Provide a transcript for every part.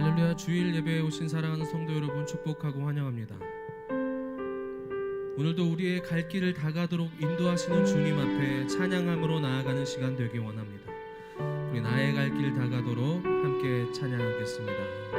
할렐루야. 주일 예배에 오신 사랑하는 성도 여러분 축복하고 환영합니다. 오늘도 우리의 갈 길을 다가도록 인도하시는 주님 앞에 찬양함으로 나아가는 시간 되기 원합니다. 우리 나의 갈 길 다가도록 함께 찬양하겠습니다.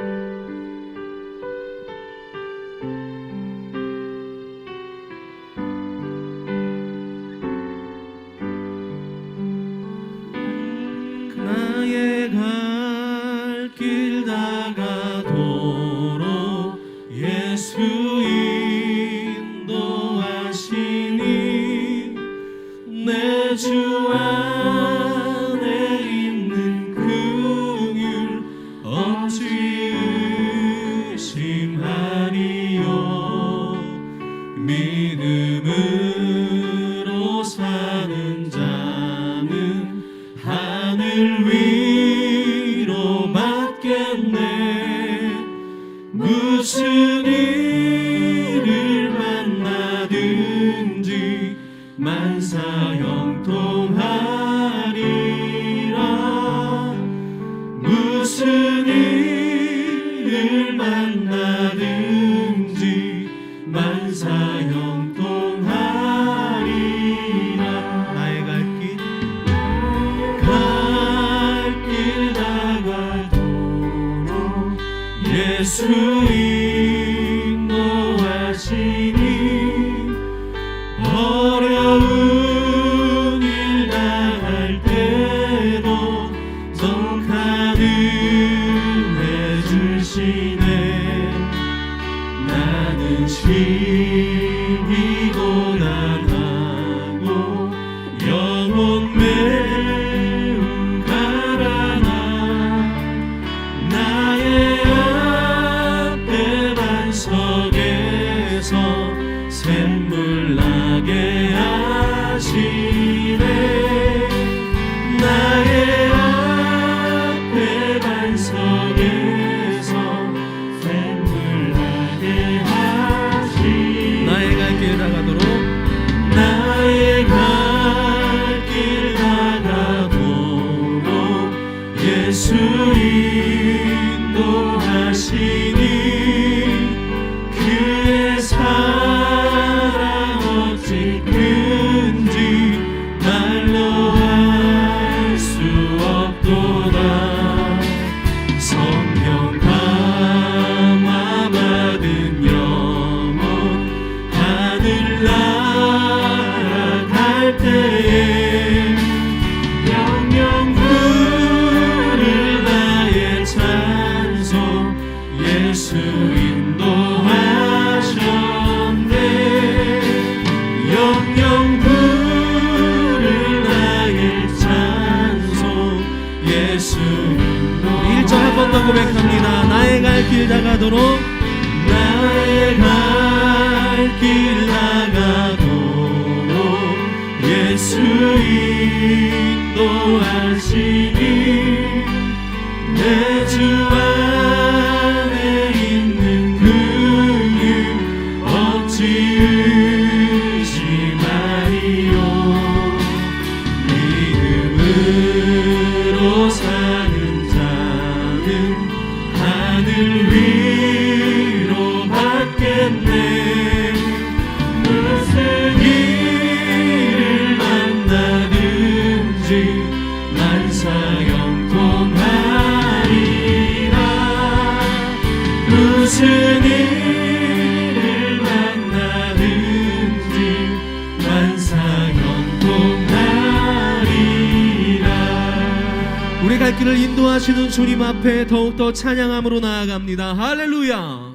믿음으로 사는 자는 하늘 위로 받겠네. 무슨 일을 만나든지 만사형통하리라. 예수 인도하시니 어려운 일 당할 때도 독한 은혜 주시네. 나는 힘이 고단하고 영혼 매우 가라나 나의 앞에 반석에서 샘물 나게 하시네. 나의 앞에 반석에서 샘물 나게 하시네. 나의 갈 길 나가도록 나의 갈 길 나가도록 예수 인도하시니 그의 사랑 어찌 큰지 말로 할 수 없도다. 성령 감화 받은 영혼 하늘 날아갈 때에 영영 부를 나의 찬송 예수 인도하셨네. 영영 부를 나의 찬송 예수 인도하셨네. 1절 한 번 더 고백합니다. 나의 갈 길 나가도록 나의 갈 길 나가도록 예수 인도하시니 내 주 안에 있는 그는 어찌 의심하리요. 믿음으로 사는 자는 하늘 위로 받겠네. 무슨 일을 만나든지 만사형통하리라. 무슨 일을 만나든지 만사형통하리라. 우리 갈 길을 인도하시는 주님 앞에 더욱더 찬양함으로 나아갑니다. 할렐루야.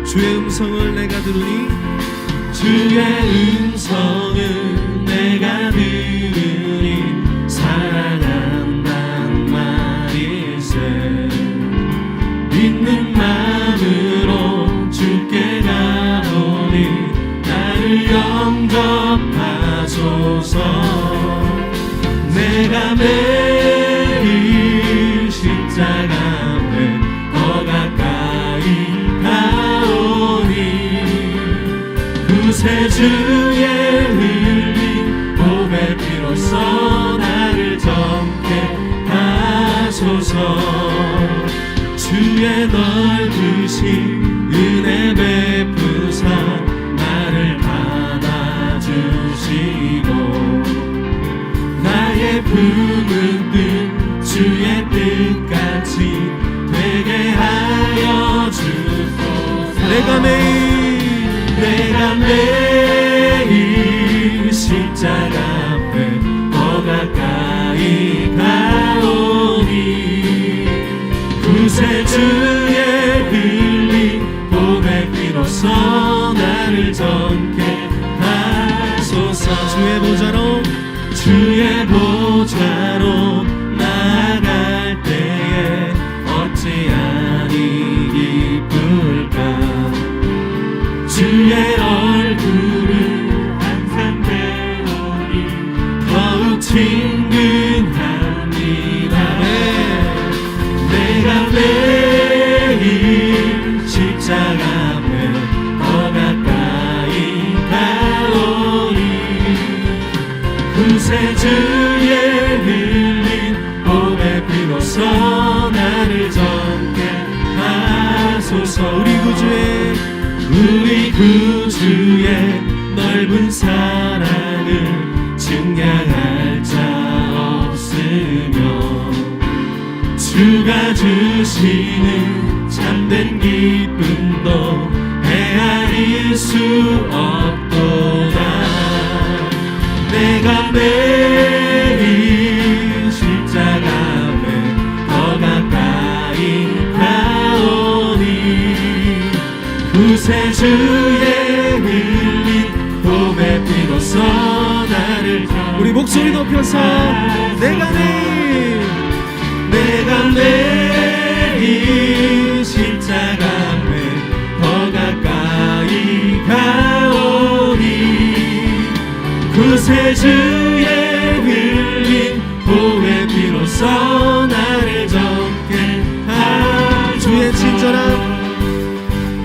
주의 음성을 내가 들으니 주의 음성을 내가 들으니 사랑한단 말일세. 믿는 마음으로 주께 가오니 나를 영접하소서. 내가 매일 십자가 앞에 더 가까이 가오니 구세 주의 흘린 보배 피로써 나를 정케 하소서. 주의 넓으신 은혜 베푸사 나를 받아주시고 나의 품은 뜻 주의 뜻같이 되게 하여 주소서. 내가 매일 십자가 앞에 더 가까이 가오니 구세 주의 흘린 보배 피로써 나를 정케 하소서. 주의 보좌로 나아갈 때에 어찌하니 기쁠까. 주의 얼굴을 항상 배우니 더욱 친근합니다. 내가 매일 십자가 앞에 더 가까이 가오니 구세 주의 흘린 보배 피로써 나를 정케 하소서. 우리 구주의 넓은 사랑을 증량할 자 없으며 주가 주시는 참된 기쁨도 헤아릴 수 없도다. 내가 매일 십자가 앞에 더 가까이 가오니 구세주의 흘린 봄의 비로소 나를 우리 목소리 높여서 내가 매일 십자가 앞에 더 가까이 가오니 구세주의 흘린 봄의 비로소 나를 젖게 하소서.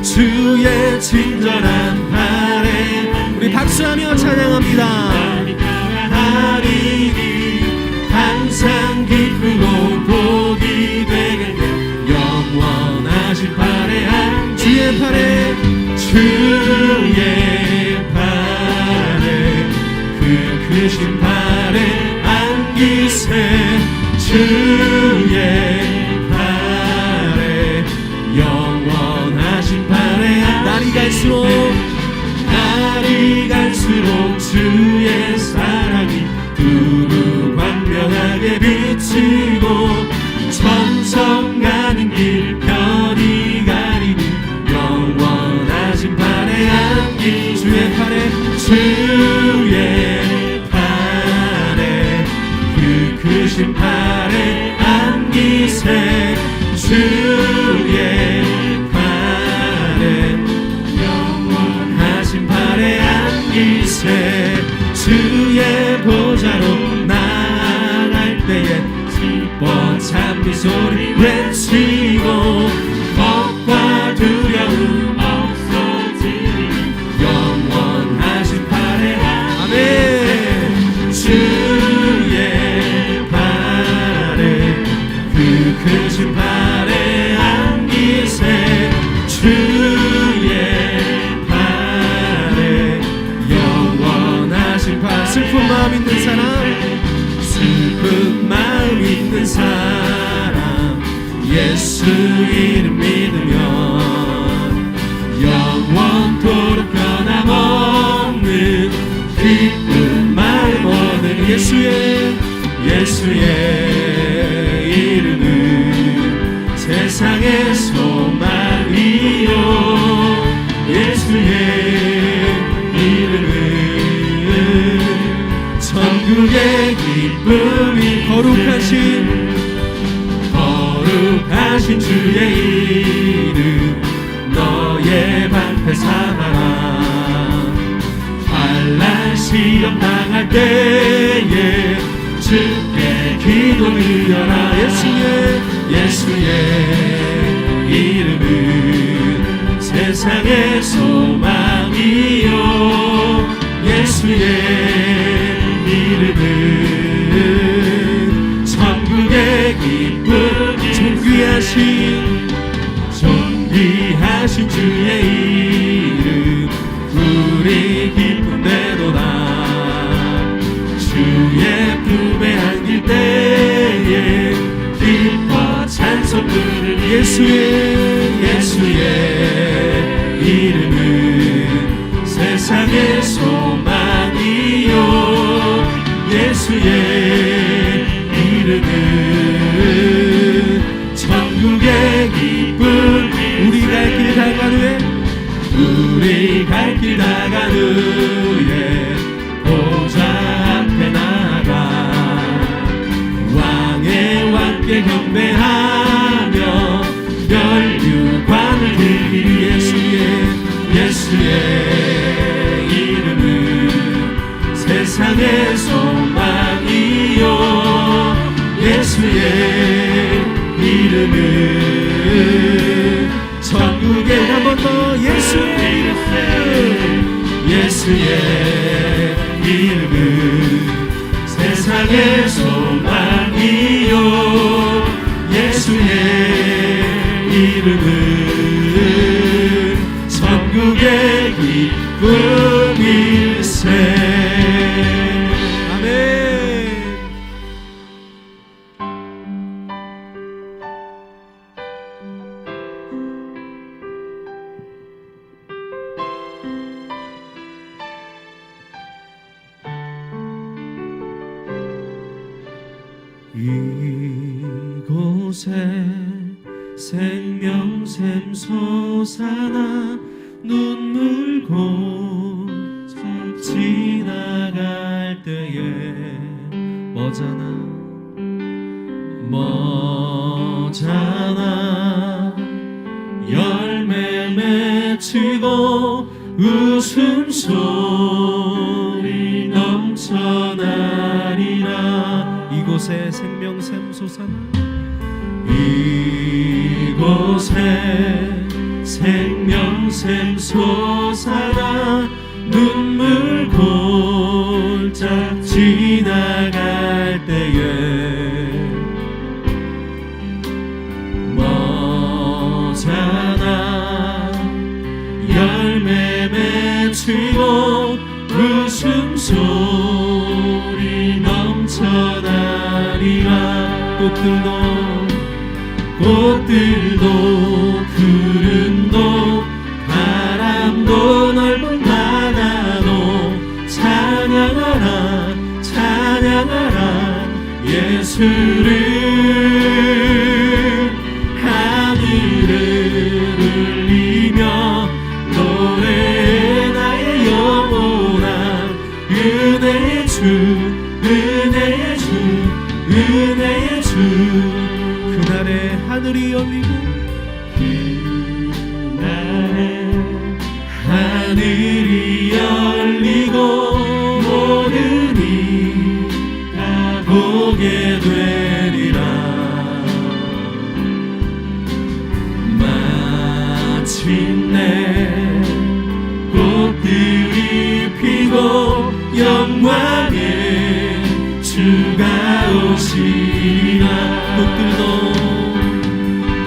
주의 친절한 발에 우리 박수하며 찬양합니다. 하리니 항상 기쁘고 복이 되겠네. 영원하신 팔에 주의 팔에 그 크신 팔에 안기세. 주의 팔에 영원하신 팔에 날이 갈수록 주의 사랑이 두루 광명하게 비치고 천성 가는 길 편히 가리니 영원하신 팔에 안기. 주의 팔에 그 크신 팔에 안기세. 주의 팔에 영원하신 팔에 안기세. 주의 보좌로 나아갈 때에 기뻐 찬미 소리 외치고 겁과 두려움 없어지니 영원하신 팔에 아멘. 주의 팔에 그 크신 팔에 안기세. 주의 팔에 영원하신 팔에 슬픈 마음 있는 사람 예수 이름 믿으면 영원토록 변함없는 기쁜 마음 얻으니 예수의 이름은 세상의 소망이요. 예수의 이름은 천국의 기쁨이. 거룩하신 주의 이름 너의 방패 삼아라. 환난 시험 당할 때에 주께 기도 드려라. 예수의 이름은 세상의 소망이요. 예수의 이름은 천국의 기쁨. 존귀하신 주의 이름 우리 기쁨대로다. 주의 품에 안길 때에 기뻐 찬송 부르니 예수의 이름은 세상의 소망이요. 예수의 이름은 천국의 기쁨. 우리 갈 길 다간 후에 보좌 앞에 나가 왕의 왕께 경배하며 면류관을 드리리. 예수의 이름은 세상의 소망이요. 예수의 이름은 천국의 한 번 더 예수의 이름은 세상의 소망이요. 예수의 이름은 천국의 기쁨일세. 이곳에 생명샘 솟아나 눈물 고작 지나갈 때에 머잖아 열매 맺히고 웃음소리 넘쳐나리라. 이곳에 생명샘 솟아나 이곳에 생명샘 솟아나 눈물 골짝 지나갈 때에 머잖아 열매 맺히고 웃음소리 넘쳐나리라. 꽃들도 구름도 바람도 넓은 바다도 찬양하라 찬양하라 예수를. 하늘을 울리며 노래해 나의 영혼아 은혜의 주 은혜의 주 은혜의 주. 그날에 하늘이 열리고 그날에 하늘이 열리고 모든 이가 보게 되리라. 마침내 꽃들이 피고 영광의 주가 오시리라.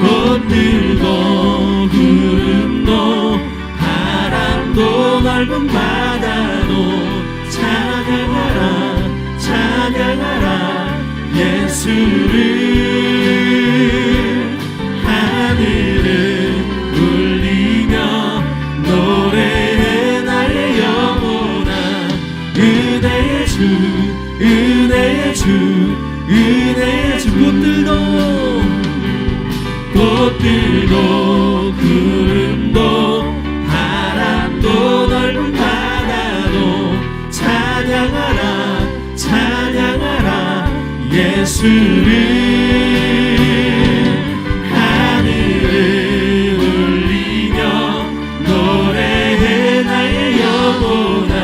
꽃들도 구름도 바람도 넓은 바다도 찬양하라 찬양하라 예수를. 하늘을 울리며 노래해 나의 영혼아 은혜의 주 은혜의 주 은혜의 주. 꽃들도 구름도 바람도 넓은 바다도 찬양하라 찬양하라 예수를. 하늘을 울리며 노래해 나의 영혼아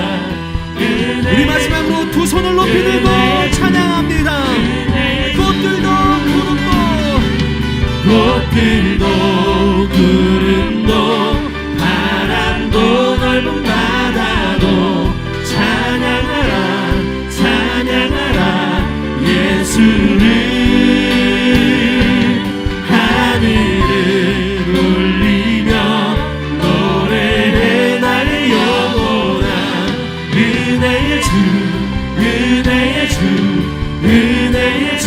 은혜의. 우리 마지막으로 두 손을 높이 들고 찬양합니다. 꽃들도 구름도 바람도 넓은 바다도 찬양하라 찬양하라 예수를. 하늘을 울리며 노래해 나의 영혼아 은혜의 주 은혜의 주 은혜의 주.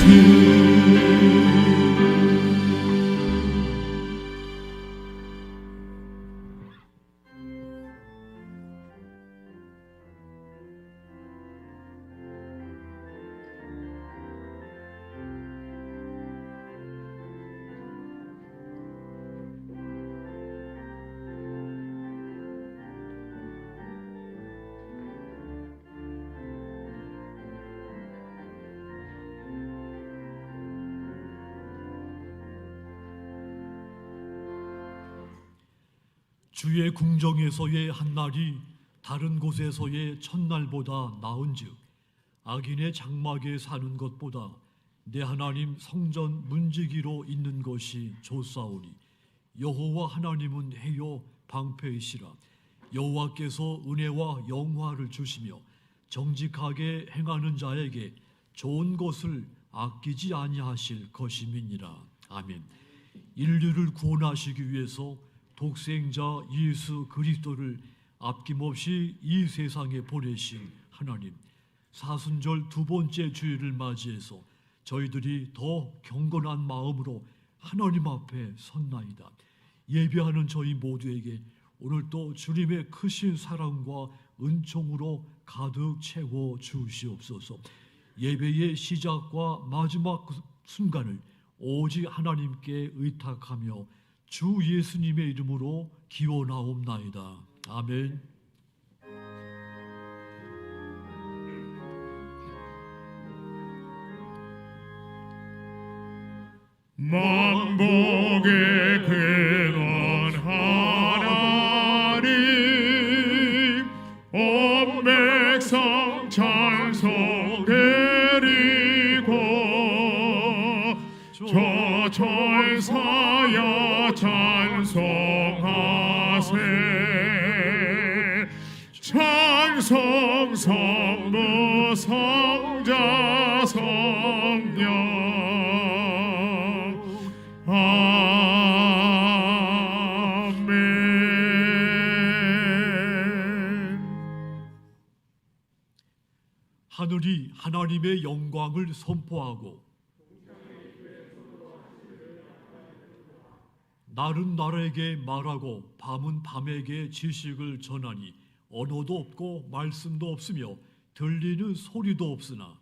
주의 궁정에서의 한날이 다른 곳에서의 첫날보다 나은즉 악인의 장막에 사는 것보다 내 하나님 성전 문지기로 있는 것이 좋사오니 여호와 하나님은 해요 방패이시라. 여호와께서 은혜와 영화를 주시며 정직하게 행하는 자에게 좋은 것을 아끼지 아니하실 것임이니라. 아멘. 인류를 구원하시기 위해서 독생자 예수 그리스도를 아낌없이 이 세상에 보내신 하나님, 사순절 두 번째 주일을 맞이해서 저희들이 더 경건한 마음으로 하나님 앞에 섰나이다. 예배하는 저희 모두에게 오늘도 주님의 크신 사랑과 은총으로 가득 채워 주시옵소서. 예배의 시작과 마지막 순간을 오직 하나님께 의탁하며 주 예수님의 이름으로 기원하옵나이다. 아멘. 만복의 근원 하나님 온 백성 찬송 드리고 저 천사여 찬송하세 찬송 성부 성자 성령 하늘이 하나님의 영광을 선포하고 날은 날에게 말하고 밤은 밤에게 지식을 전하니 언어도 없고 말씀도 없으며 들리는 소리도 없으나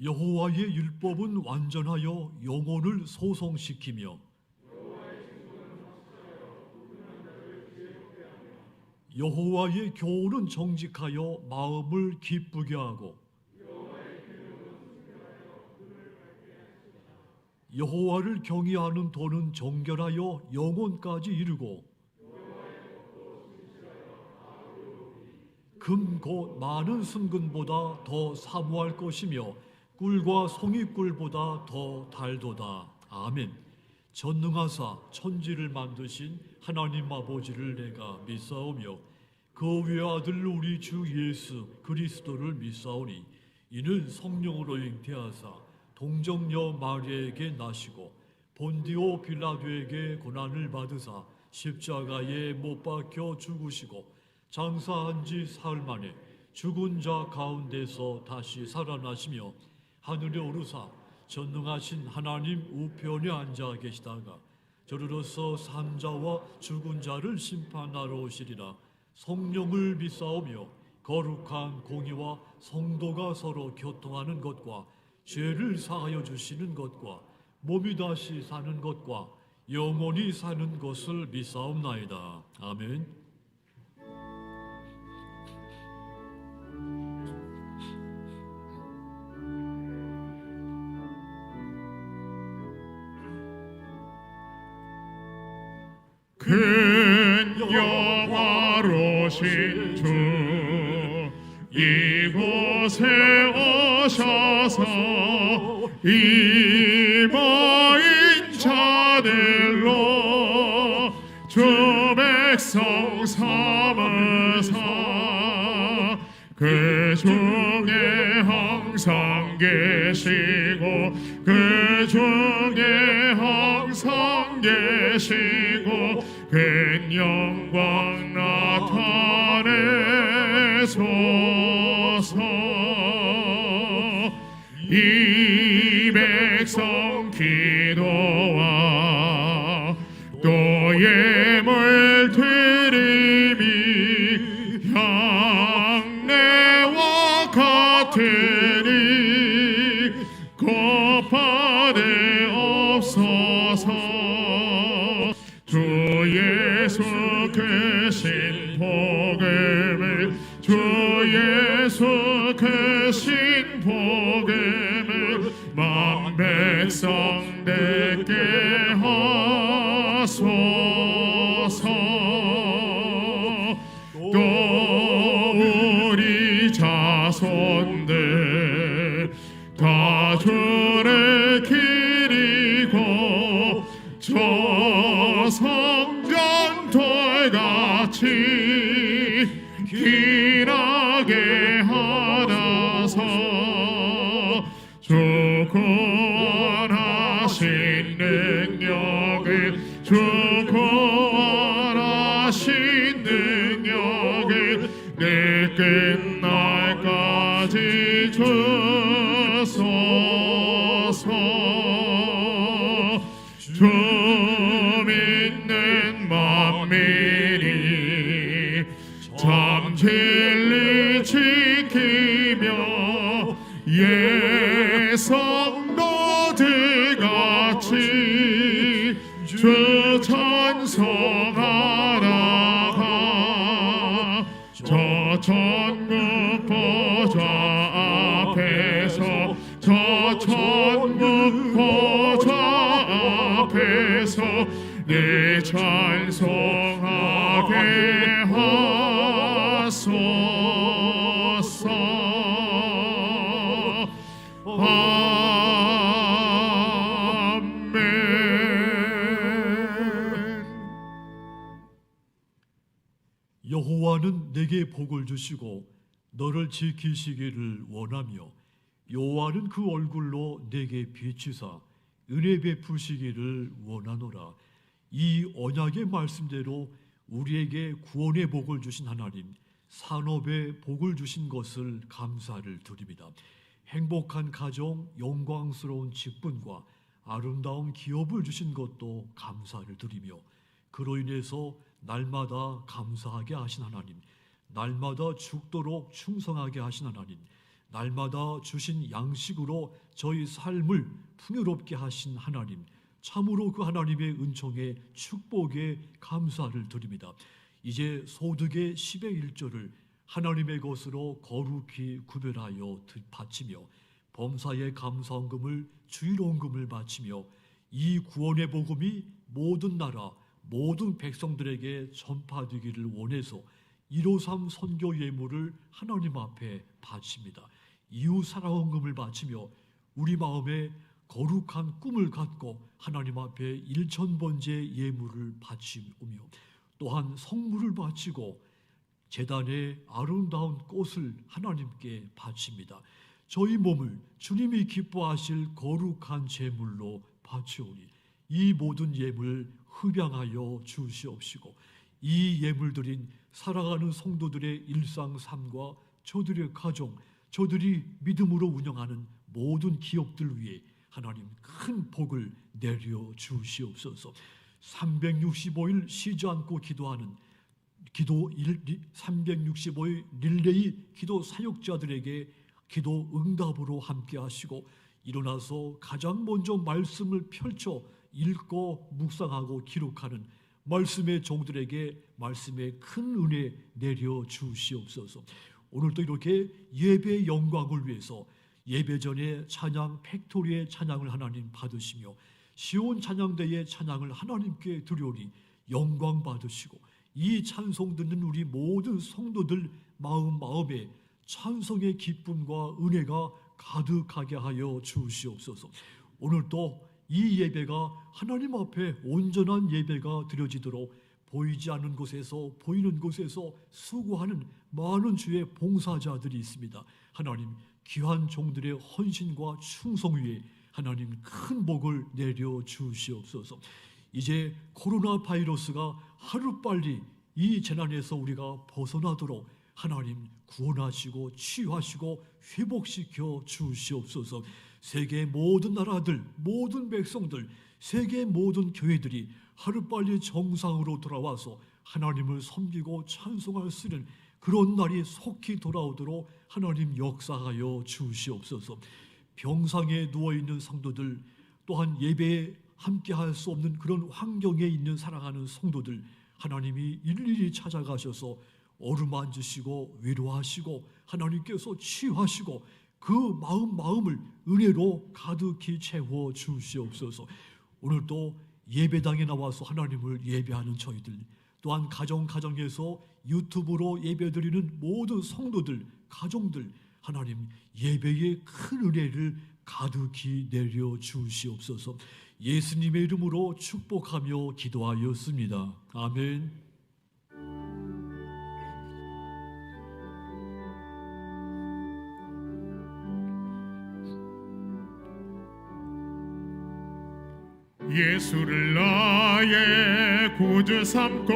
여호와의 율법은 완전하여 영혼을 소성시키며 여호와의 교훈은 정직하여 마음을 기쁘게 하고 여호와를 경외하는 도는 정결하여 영혼까지 이르고 금 곧 많은 순금보다 더 사모할 것이며 꿀과 송이꿀보다 더 달도다. 아멘. 전능하사 천지를 만드신 하나님 아버지를 내가 믿사오며 그 외아들 우리 주 예수 그리스도를 믿사오니 이는 성령으로 잉태하사 동정녀 마리아에게 나시고 본디오 빌라도에게 고난을 받으사 십자가에 못 박혀 죽으시고 장사한 지 사흘 만에 죽은 자 가운데서 다시 살아나시며 하늘에 오르사 전능하신 하나님 우편에 앉아 계시다가 저리로서 산자와 죽은 자를 심판하러 오시리라. 성령을 믿사오며 거룩한 공의와 성도가 서로 교통하는 것과 죄를 사하여 주시는 것과 몸이 다시 사는 것과 영원히 사는 것을 믿사옵나이다. 아멘. 큰 영화로신 주 이곳에 오셔서 이마인 자들로 주 백성 삼으사 그 중에 항상 계시고 그 중에 항상 계시고 큰 영광 나타내소서. 이 백성 기도와 또 예물 드림이 향내와 같으니 곱하되옵소서. 주 예수 크신 복음을 주 예수 크신 복음을 만 백성 듣게 하소서. 또 우리 자손들 다 주를 기리고 저 성전 돌같이 길하게 하라서 주 구원하신 능력을 주 구원하신 능력을 내 끝날까지 주소서. 주 믿는 만민이 참 진리 지키며 예 성도들 같이 주 찬송하다가 저 천국 보좌 앞에서 저 천국 보좌 앞에서 내 찬송하게 하소서. 아멘. 여호와는 내게 복을 주시고 너를 지키시기를 원하며 여호와는 그 얼굴로 내게 비추사 은혜 베푸시기를 원하노라. 이 언약의 말씀대로 우리에게 구원의 복을 주신 하나님, 산업의 복을 주신 것을 감사를 드립니다. 행복한 가정, 영광스러운 직분과 아름다운 기업을 주신 것도 감사를 드리며, 그로 인해서 날마다 감사하게 하신 하나님, 날마다 죽도록 충성하게 하신 하나님, 날마다 주신 양식으로 저희 삶을 풍요롭게 하신 하나님, 참으로 그 하나님의 은총에 축복에 감사를 드립니다. 이제 소득의 10의 1조를 하나님의 것으로 거룩히 구별하여 바치며, 범사의 감사헌금을 주일원금을 바치며, 이 구원의 복음이 모든 나라 모든 백성들에게 전파되기를 원해서 153 선교 예물을 하나님 앞에 바칩니다. 이웃 사랑헌금을 바치며 우리 마음에 거룩한 꿈을 갖고 하나님 앞에 1,000번째 예물을 바치오며, 또한 성물을 바치고 제단에 아름다운 꽃을 하나님께 바칩니다. 저희 몸을 주님이 기뻐하실 거룩한 제물로 바치오니 이 모든 예물 흡양하여 주시옵시고, 이 예물들인 살아가는 성도들의 일상 삶과 저들의 가정, 저들이 믿음으로 운영하는 모든 기업들 위해 하나님 큰 복을 내려 주시옵소서. 365일 쉬지 않고 기도하는 365일 릴레이 기도 사역자들에게 기도 응답으로 함께 하시고, 일어나서 가장 먼저 말씀을 펼쳐 읽고 묵상하고 기록하는 말씀의 종들에게 말씀의 큰 은혜 내려 주시옵소서. 오늘도 이렇게 예배의 영광을 위해서 예배 전에 찬양 팩토리의 찬양을 하나님 받으시며, 시온 찬양대의 찬양을 하나님께 드려오니 영광 받으시고, 이 찬송 듣는 우리 모든 성도들 마음에 찬송의 기쁨과 은혜가 가득하게 하여 주시옵소서. 오늘도 이 예배가 하나님 앞에 온전한 예배가 드려지도록 보이지 않는 곳에서 보이는 곳에서 수고하는 많은 주의 봉사자들이 있습니다. 하나님 귀한 종들의 헌신과 충성 위에 하나님 큰 복을 내려 주시옵소서. 이제 코로나 바이러스가 하루빨리 이 재난에서 우리가 벗어나도록 하나님 구원하시고 치유하시고 회복시켜 주시옵소서. 세계 모든 나라들, 모든 백성들, 세계 모든 교회들이 하루빨리 정상으로 돌아와서 하나님을 섬기고 찬송할 수 있는 그런 날이 속히 돌아오도록 하나님 역사하여 주시옵소서. 병상에 누워있는 성도들, 또한 예배에 함께할 수 없는 그런 환경에 있는 사랑하는 성도들, 하나님이 일일이 찾아가셔서 어루만지시고 위로하시고 하나님께서 치유하시고 그 마음을 은혜로 가득히 채워 주시옵소서. 오늘도 예배당에 나와서 하나님을 예배하는 저희들, 또한 가정에서 유튜브로 예배드리는 모든 성도들, 가정들, 하나님 예배의 큰 은혜를 가득히 내려 주시옵소서. 예수님의 이름으로 축복하며 기도하였습니다. 아멘. 예수를 나의 구주 삼고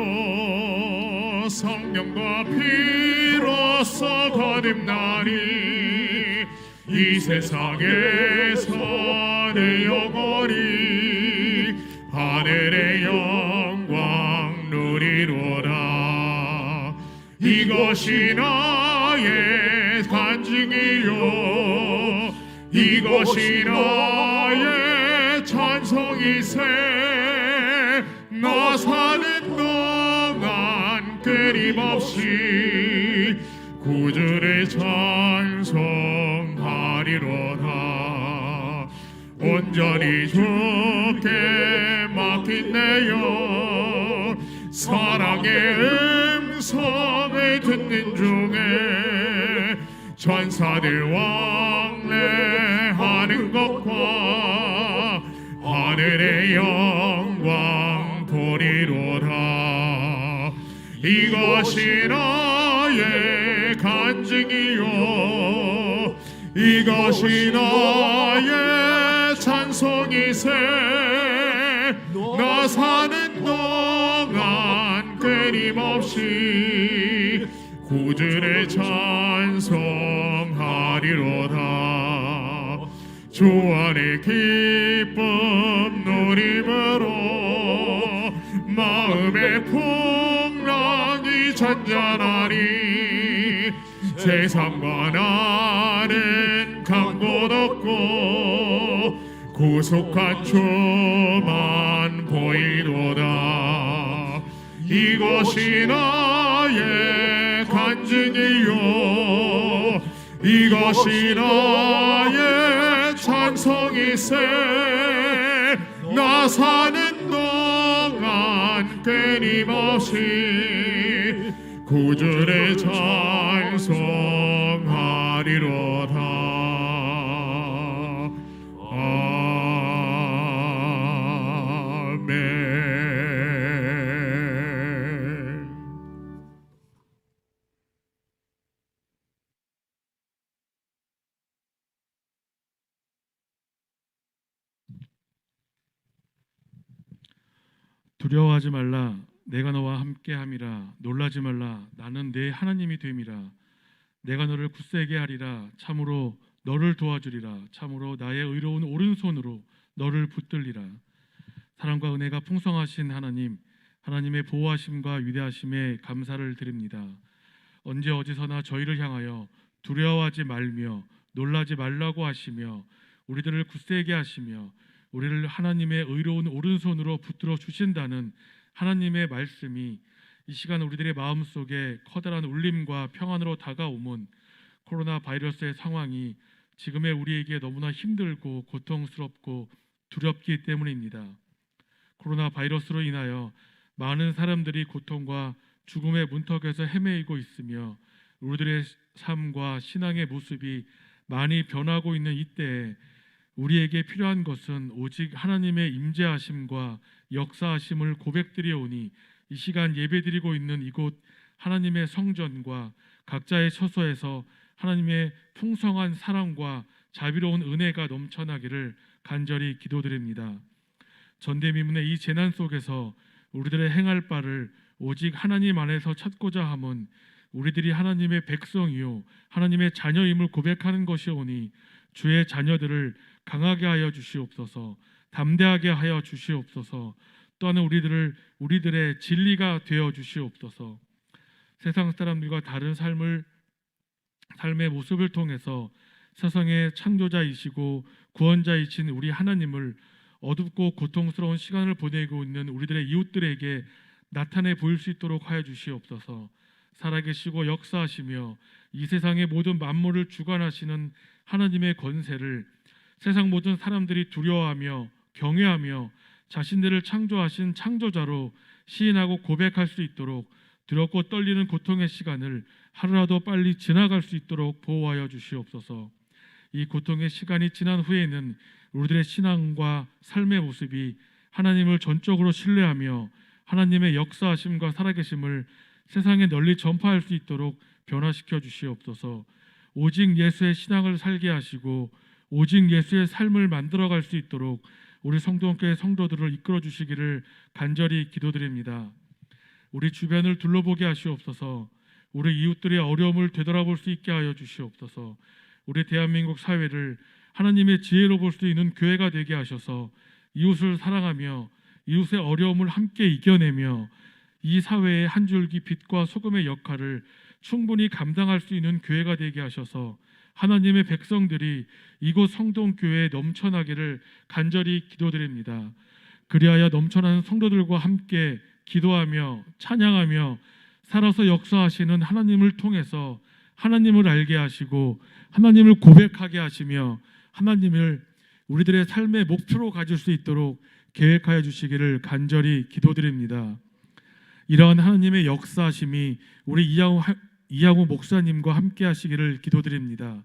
성령과 피로써 거듭나니 이 세상에서 내 영혼이 하늘의 영광 누리로라. 이것이 나의 간증이요 이것이 나의 찬송이세. 나 사는 동안 끊임없이 구주를 찬송하리로다. 온전히 주께 맡긴 내 영, 사랑의 음성을 듣는 중에 천사들 왕래하는 것과 하늘의 영광 보리로다. 이것이 나의 간증이요, 이것이 나의 찬송이세. 나 사는 동안 끊임없이 구주를 찬송하리로다. 주 안의 기쁨 누림으로 마음의 풍랑이 잔잔하니 세상과 나는 간 곳 없고 구속한 주만 보이도다. 이것이 나의 간증이요, 이것이 나의 찬송이세. 나 사는 동안 끊임없이 구주를 찬송하리로다. 두려워하지 말라, 내가 너와 함께함이라. 놀라지 말라, 나는 네 하나님이 됨이라. 내가 너를 굳세게 하리라. 참으로 너를 도와주리라. 참으로 나의 의로운 오른손으로 너를 붙들리라. 사랑과 은혜가 풍성하신 하나님, 하나님의 보호하심과 위대하심에 감사를 드립니다. 언제 어디서나 저희를 향하여 두려워하지 말며 놀라지 말라고 하시며 우리들을 굳세게 하시며 우리를 하나님의 의로운 오른손으로 붙들어 주신다는 하나님의 말씀이 이 시간 우리들의 마음속에 커다란 울림과 평안으로 다가오면 코로나 바이러스의 상황이 지금의 우리에게 너무나 힘들고 고통스럽고 두렵기 때문입니다. 코로나 바이러스로 인하여 많은 사람들이 고통과 죽음의 문턱에서 헤매이고 있으며 우리들의 삶과 신앙의 모습이 많이 변하고 있는 이때에 우리에게 필요한 것은 오직 하나님의 임재하심과 역사하심을 고백드리오니 이 시간 예배드리고 있는 이곳 하나님의 성전과 각자의 처소에서 하나님의 풍성한 사랑과 자비로운 은혜가 넘쳐나기를 간절히 기도드립니다. 전대미문의 이 재난 속에서 우리들의 행할 바를 오직 하나님 안에서 찾고자 함은 우리들이 하나님의 백성이요 하나님의 자녀임을 고백하는 것이오니 주의 자녀들을 강하게 하여 주시옵소서. 담대하게 하여 주시옵소서. 또한 우리들의 진리가 되어 주시옵소서. 세상 사람들과 다른 삶의 모습을 통해서 세상의 창조자이시고 구원자이신 우리 하나님을 어둡고 고통스러운 시간을 보내고 있는 우리들의 이웃들에게 나타내 보일 수 있도록 하여 주시옵소서. 살아계시고 역사하시며 이 세상의 모든 만물을 주관하시는 하나님의 권세를 세상 모든 사람들이 두려워하며 경외하며 자신들을 창조하신 창조자로 시인하고 고백할 수 있도록 두렵고 떨리는 고통의 시간을 하루라도 빨리 지나갈 수 있도록 보호하여 주시옵소서. 이 고통의 시간이 지난 후에는 우리들의 신앙과 삶의 모습이 하나님을 전적으로 신뢰하며 하나님의 역사하심과 살아계심을 세상에 널리 전파할 수 있도록 변화시켜 주시옵소서. 오직 예수의 신앙을 살게 하시고 오직 예수의 삶을 만들어갈 수 있도록 우리 성동교회 성도들을 이끌어 주시기를 간절히 기도드립니다. 우리 주변을 둘러보게 하시옵소서. 우리 이웃들의 어려움을 되돌아볼 수 있게 하여 주시옵소서. 우리 대한민국 사회를 하나님의 지혜로 볼 수 있는 교회가 되게 하셔서 이웃을 사랑하며 이웃의 어려움을 함께 이겨내며 이 사회의 한 줄기 빛과 소금의 역할을 충분히 감당할 수 있는 교회가 되게 하셔서 하나님의 백성들이 이곳 성동교회에 넘쳐나기를 간절히 기도드립니다. 그리하여 넘쳐나는 성도들과 함께 기도하며 찬양하며 살아서 역사하시는 하나님을 통해서 하나님을 알게 하시고 하나님을 고백하게 하시며 하나님을 우리들의 삶의 목표로 가질 수 있도록 계획하여 주시기를 간절히 기도드립니다. 이러한 하나님의 역사하심이 우리 이양호 목사님과 함께 하시기를 기도드립니다.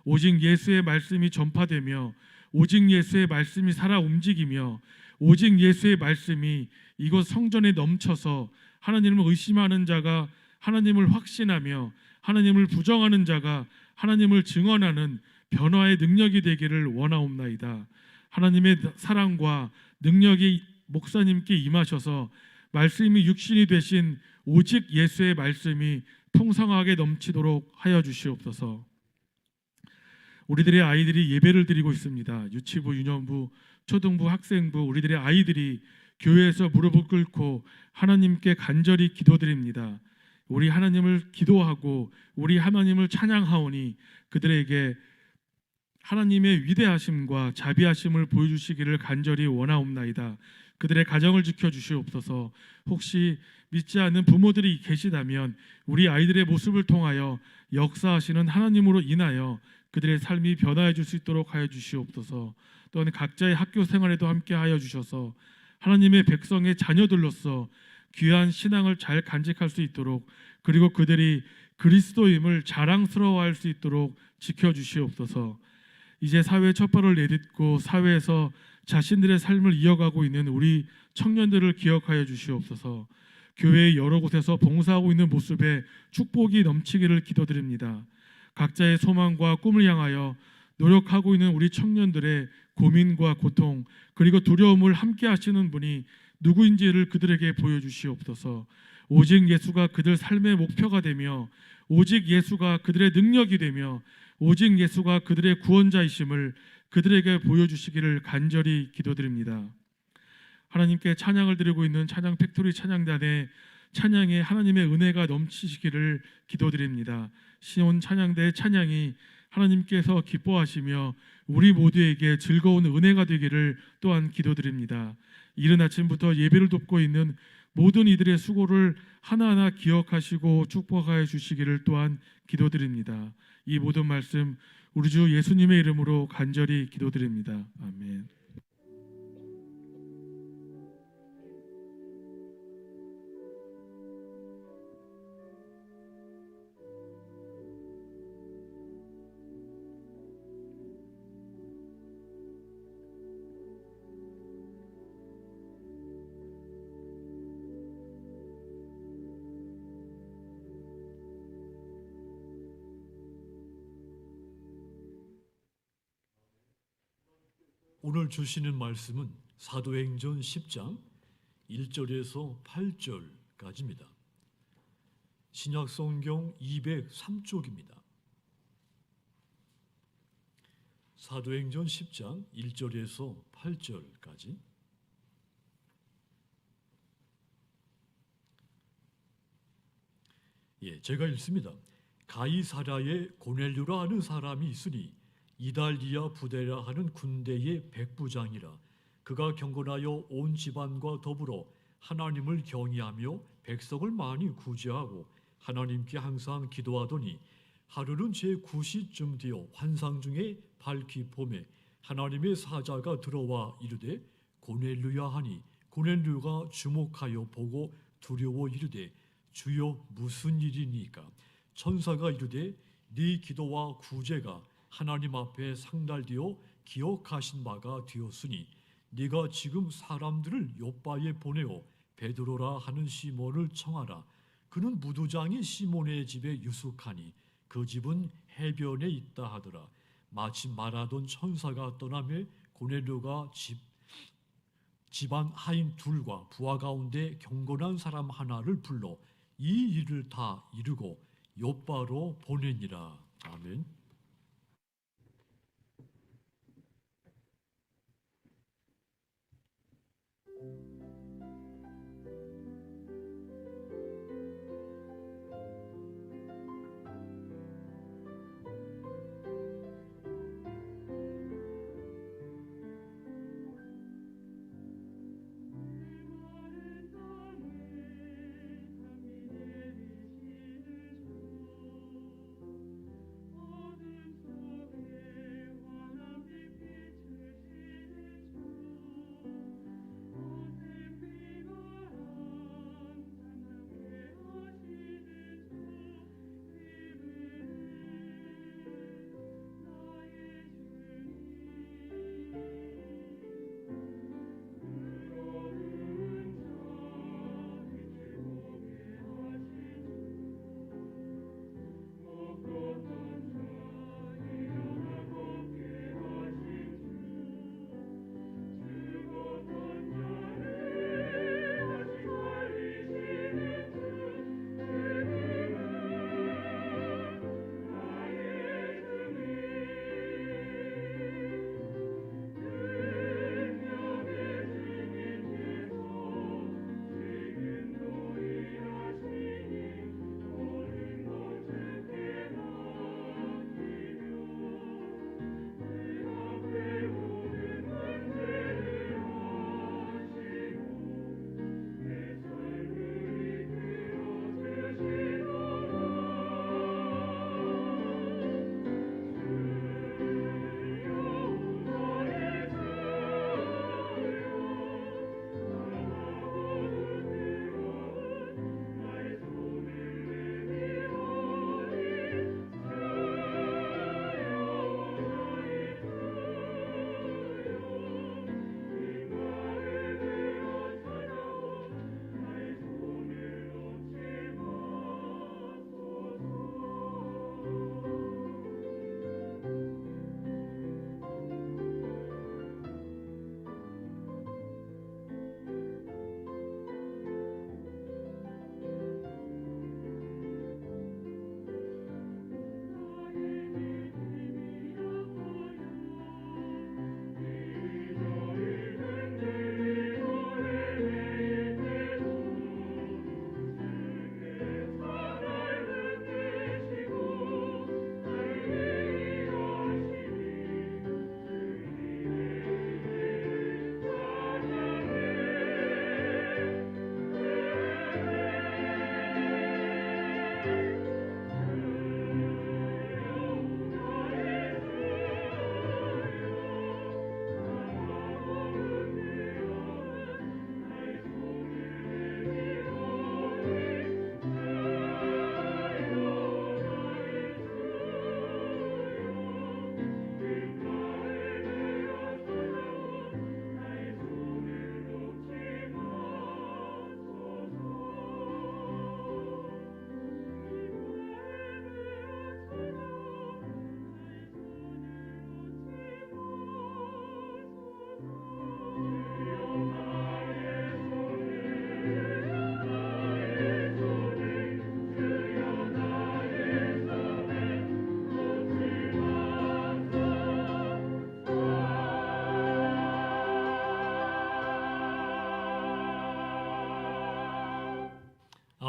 오직 예수의 말씀이 전파되며 오직 예수의 말씀이 살아 움직이며 오직 예수의 말씀이 이곳 성전에 넘쳐서 하나님을 의심하는 자가 하나님을 확신하며 하나님을 부정하는 자가 하나님을 증언하는 변화의 능력이 되기를 원하옵나이다. 하나님의 사랑과 능력이 목사님께 임하셔서 말씀이 육신이 되신 오직 예수의 말씀이 풍성하게 넘치도록 하여 주시옵소서. 우리들의 아이들이 예배를 드리고 있습니다. 유치부, 유년부, 초등부, 학생부 우리들의 아이들이 교회에서 무릎을 꿇고 하나님께 간절히 기도드립니다. 우리 하나님을 기도하고 우리 하나님을 찬양하오니 그들에게 하나님의 위대하심과 자비하심을 보여주시기를 간절히 원하옵나이다. 그들의 가정을 지켜주시옵소서. 혹시 믿지 않는 부모들이 계시다면 우리 아이들의 모습을 통하여 역사하시는 하나님으로 인하여 그들의 삶이 변화해 줄 수 있도록 하여 주시옵소서. 또한 각자의 학교 생활에도 함께 하여 주셔서 하나님의 백성의 자녀들로서 귀한 신앙을 잘 간직할 수 있도록 그리고 그들이 그리스도임을 자랑스러워할 수 있도록 지켜주시옵소서. 이제 사회의 첫 발을 내딛고 사회에서 자신들의 삶을 이어가고 있는 우리 청년들을 기억하여 주시옵소서. 교회의 여러 곳에서 봉사하고 있는 모습에 축복이 넘치기를 기도드립니다. 각자의 소망과 꿈을 향하여 노력하고 있는 우리 청년들의 고민과 고통 그리고 두려움을 함께 하시는 분이 누구인지를 그들에게 보여주시옵소서. 오직 예수가 그들 삶의 목표가 되며 오직 예수가 그들의 능력이 되며 오직 예수가 그들의 구원자이심을 그들에게 보여주시기를 간절히 기도드립니다. 하나님께 찬양을 드리고 있는 찬양 팩토리 찬양단의 찬양에 하나님의 은혜가 넘치시기를 기도드립니다. 시온 찬양대의 찬양이 하나님께서 기뻐하시며 우리 모두에게 즐거운 은혜가 되기를 또한 기도드립니다. 이른 아침부터 예배를 돕고 있는 모든 이들의 수고를 하나하나 기억하시고 축복하여 주시기를 또한 기도드립니다. 이 모든 말씀 우리 주 예수님의 이름으로 간절히 기도드립니다. 아멘. 오늘 주시는 말씀은 사도행전 10장 1절에서 8절까지입니다. 신약성경 203쪽입니다. 사도행전 10장 1절에서 8절까지. 제가 읽습니다. 가이사랴에 고넬료라 하는 사람이 있으니 이달리아 부대라 하는 군대의 백부장이라. 그가 경건하여 온 집안과 더불어 하나님을 경외하며 백성을 많이 구제하고 하나님께 항상 기도하더니 하루는 제9시쯤 되어 환상 중에 밝히 봄에 하나님의 사자가 들어와 이르되 고넬료야 하니 고넬료가 주목하여 보고 두려워 이르되 주여 무슨 일이니까. 천사가 이르되 네 기도와 구제가 하나님 앞에 상달되어 기억하신 바가 되었으니 네가 지금 사람들을 요바에 보내어 베드로라 하는 시몬을 청하라. 그는 무두장이 시몬의 집에 유숙하니 그 집은 해변에 있다 하더라. 마침 말하던 천사가 떠나매 고넬료가 집안 하인 둘과 부하 가운데 경건한 사람 하나를 불러 이 일을 다 이루고 요바로 보내니라. 아멘.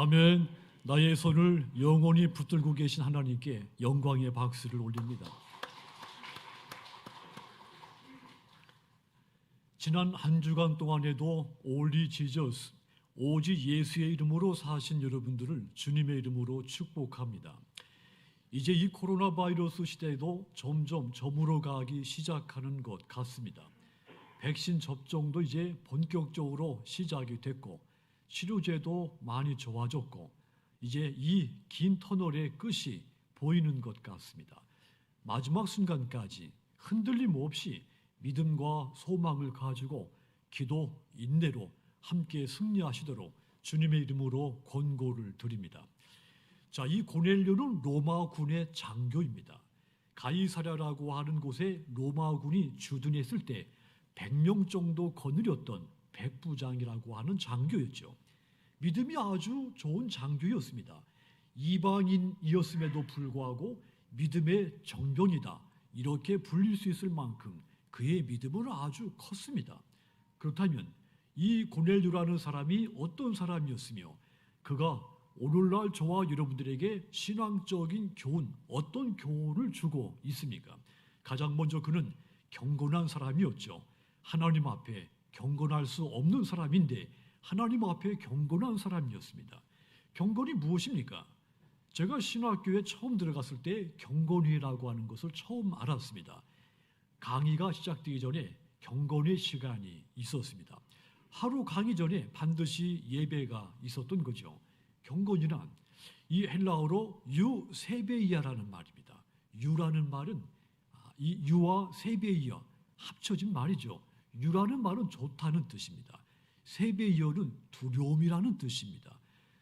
아멘. 나의 손을 영원히 붙들고 계신 하나님께 영광의 박수를 올립니다. 지난 한 주간 동안에도 Only Jesus, 오직 예수의 이름으로 사신 여러분들을 주님의 이름으로 축복합니다. 이제 이 코로나 바이러스 시대에도 점점 저물어가기 시작하는 것 같습니다. 백신 접종도 이제 본격적으로 시작이 됐고 치료제도 많이 좋아졌고 이제 이 긴 터널의 끝이 보이는 것 같습니다. 마지막 순간까지 흔들림 없이 믿음과 소망을 가지고 기도, 인내로 함께 승리하시도록 주님의 이름으로 권고를 드립니다. 자, 이 고넬료는 로마군의 장교입니다. 가이사랴라고 하는 곳에 로마군이 주둔했을 때 100명 정도 거느렸던 백부장이라고 하는 장교였죠. 믿음이 아주 좋은 장교였습니다. 이방인이었음에도 불구하고 믿음의 정병이다 이렇게 불릴 수 있을 만큼 그의 믿음은 아주 컸습니다. 그렇다면 이 고넬료라는 사람이 어떤 사람이었으며 그가 오늘날 저와 여러분들에게 신앙적인 교훈, 어떤 교훈을 주고 있습니까? 가장 먼저 그는 경건한 사람이었죠. 하나님 앞에 경건할 수 없는 사람인데 하나님 앞에 경건한 사람이었습니다. 경건이 무엇입니까? 제가 신학교에 처음 들어갔을 때 경건이라고 하는 것을 처음 알았습니다. 강의가 시작되기 전에 경건의 시간이 있었습니다. 하루 강의 전에 반드시 예배가 있었던 거죠. 경건이란 이 헬라어로 유세베이아라는 말입니다. 유라는 말은 이 유와 세베이아 합쳐진 말이죠. 유라는 말은 좋다는 뜻입니다. 세베이어는 두려움이라는 뜻입니다.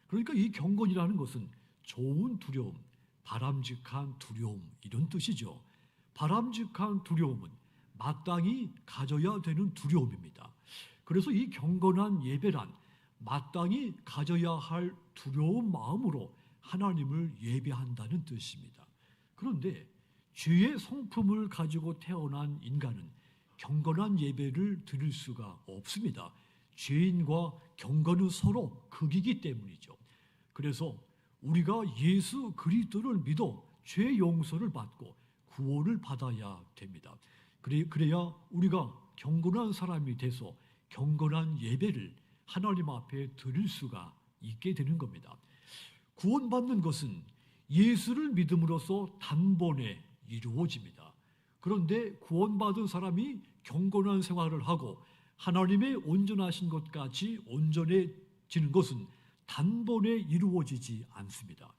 그러니까 이 경건이라는 것은 좋은 두려움, 바람직한 두려움 이런 뜻이죠. 바람직한 두려움은 마땅히 가져야 되는 두려움입니다. 그래서 이 경건한 예배란 마땅히 가져야 할 두려운 마음으로 하나님을 예배한다는 뜻입니다. 그런데 죄의 성품을 가지고 태어난 인간은 경건한 예배를 드릴 수가 없습니다. 죄인과 경건은 서로 극이기 때문이죠. 그래서 우리가 예수 그리스도를 믿어 죄 용서를 받고 구원을 받아야 됩니다. 그래야 우리가 경건한 사람이 돼서 경건한 예배를 하나님 앞에 드릴 수가 있게 되는 겁니다. 구원받는 것은 예수를 믿음으로써 단번에 이루어집니다. 그런데 구원받은 사람이 경건한 생활을 하고 하나님의 온전하신 것 같이 온전해지는 것은 단번에 이루어지지 않습니다.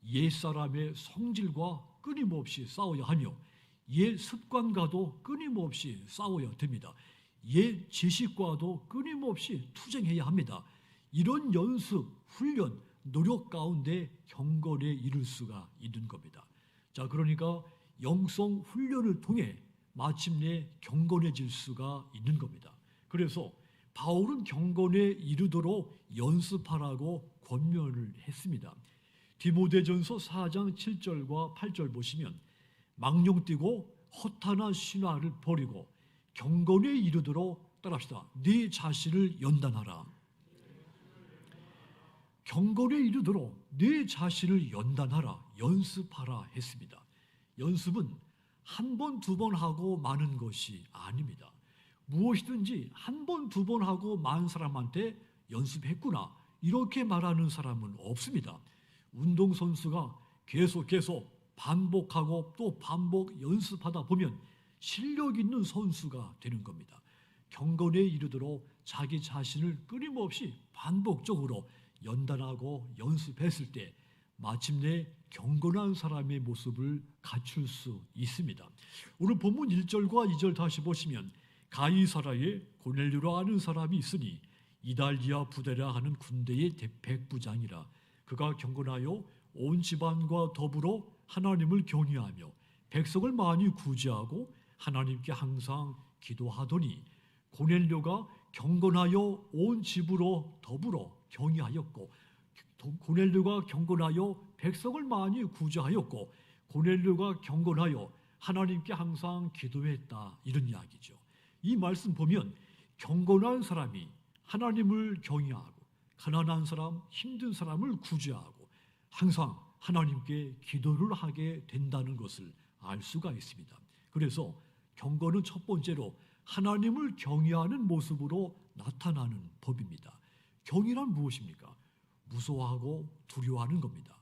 옛사람의 성질과 끊임없이 싸워야 하며 옛 습관과도 끊임없이 싸워야 됩니다. 옛 지식과도 끊임없이 투쟁해야 합니다. 이런 연습, 훈련, 노력 가운데 경건에 이를 수가 있는 겁니다. 자, 그러니까 영성 훈련을 통해 마침내 경건해질 수가 있는 겁니다. 그래서 바울은 경건에 이르도록 연습하라고 권면을 했습니다. 디모데전서 4장 7절과 8절 보시면 망령뛰고 허탄한 신화를 버리고 경건에 이르도록 따라합시다. 네 자신을 연단하라. 경건에 이르도록 네 자신을 연단하라. 연습하라 했습니다. 연습은 한 번, 두 번 하고 마는 것이 아닙니다. 무엇이든지 한 번, 두 번 하고 만 사람한테 연습했구나 이렇게 말하는 사람은 없습니다. 운동선수가 계속 반복하고 또 반복 연습하다 보면 실력 있는 선수가 되는 겁니다. 경건에 이르도록 자기 자신을 끊임없이 반복적으로 연단하고 연습했을 때 마침내 경건한 사람의 모습을 갖출 수 있습니다. 오늘 본문 1절과 2절 다시 보시면 가이사랴에 고넬료라 하는 사람이 있으니 이달리아 부데라 하는 군대의 백부장이라. 그가 경건하여 온 집안과 더불어 하나님을 경외하며 백성을 많이 구제하고 하나님께 항상 기도하더니 고넬료가 경건하여 온 집으로 더불어 경외하였고 고넬료가 경건하여 백성을 많이 구제하였고 고넬료가 경건하여 하나님께 항상 기도했다 이런 이야기죠. 이 말씀 보면 경건한 사람이 하나님을 경외하고 가난한 사람, 힘든 사람을 구제하고 항상 하나님께 기도를 하게 된다는 것을 알 수가 있습니다. 그래서 경건은 첫 번째로 하나님을 경외하는 모습으로 나타나는 법입니다. 경이란 무엇입니까? 무서워하고 두려워하는 겁니다.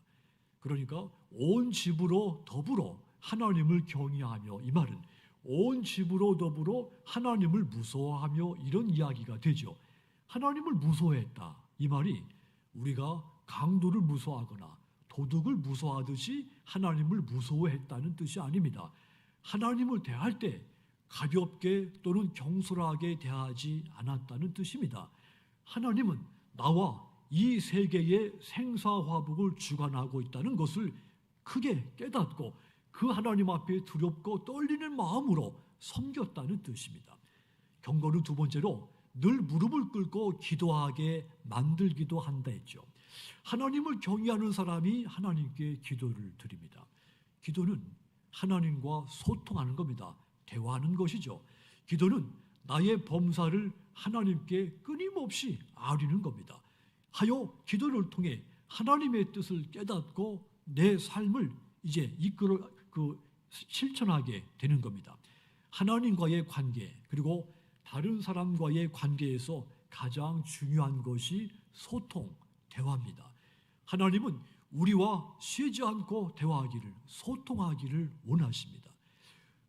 그러니까 온 집으로 더불어 하나님을 경외하며, 이 말은 온 집으로 더불어 하나님을 무서워하며, 이런 이야기가 되죠. 하나님을 무서워했다, 이 말이 우리가 강도를 무서워하거나 도둑을 무서워하듯이 하나님을 무서워했다는 뜻이 아닙니다. 하나님을 대할 때 가볍게 또는 경솔하게 대하지 않았다는 뜻입니다. 하나님은 나와 이 세계의 생사화복을 주관하고 있다는 것을 크게 깨닫고 그 하나님 앞에 두렵고 떨리는 마음으로 섬겼다는 뜻입니다. 경건은 두 번째로 늘 무릎을 꿇고 기도하게 만들기도 한다 했죠. 하나님을 경외하는 사람이 하나님께 기도를 드립니다. 기도는 하나님과 소통하는 겁니다. 대화하는 것이죠. 기도는 나의 범사를 하나님께 끊임없이 아뢰는 겁니다. 하여 기도를 통해 하나님의 뜻을 깨닫고 내 삶을 이제 실천하게 되는 겁니다. 하나님과의 관계, 그리고 다른 사람과의 관계에서 가장 중요한 것이 소통, 대화입니다. 하나님은 우리와 쉬지 않고 대화하기를, 소통하기를 원하십니다.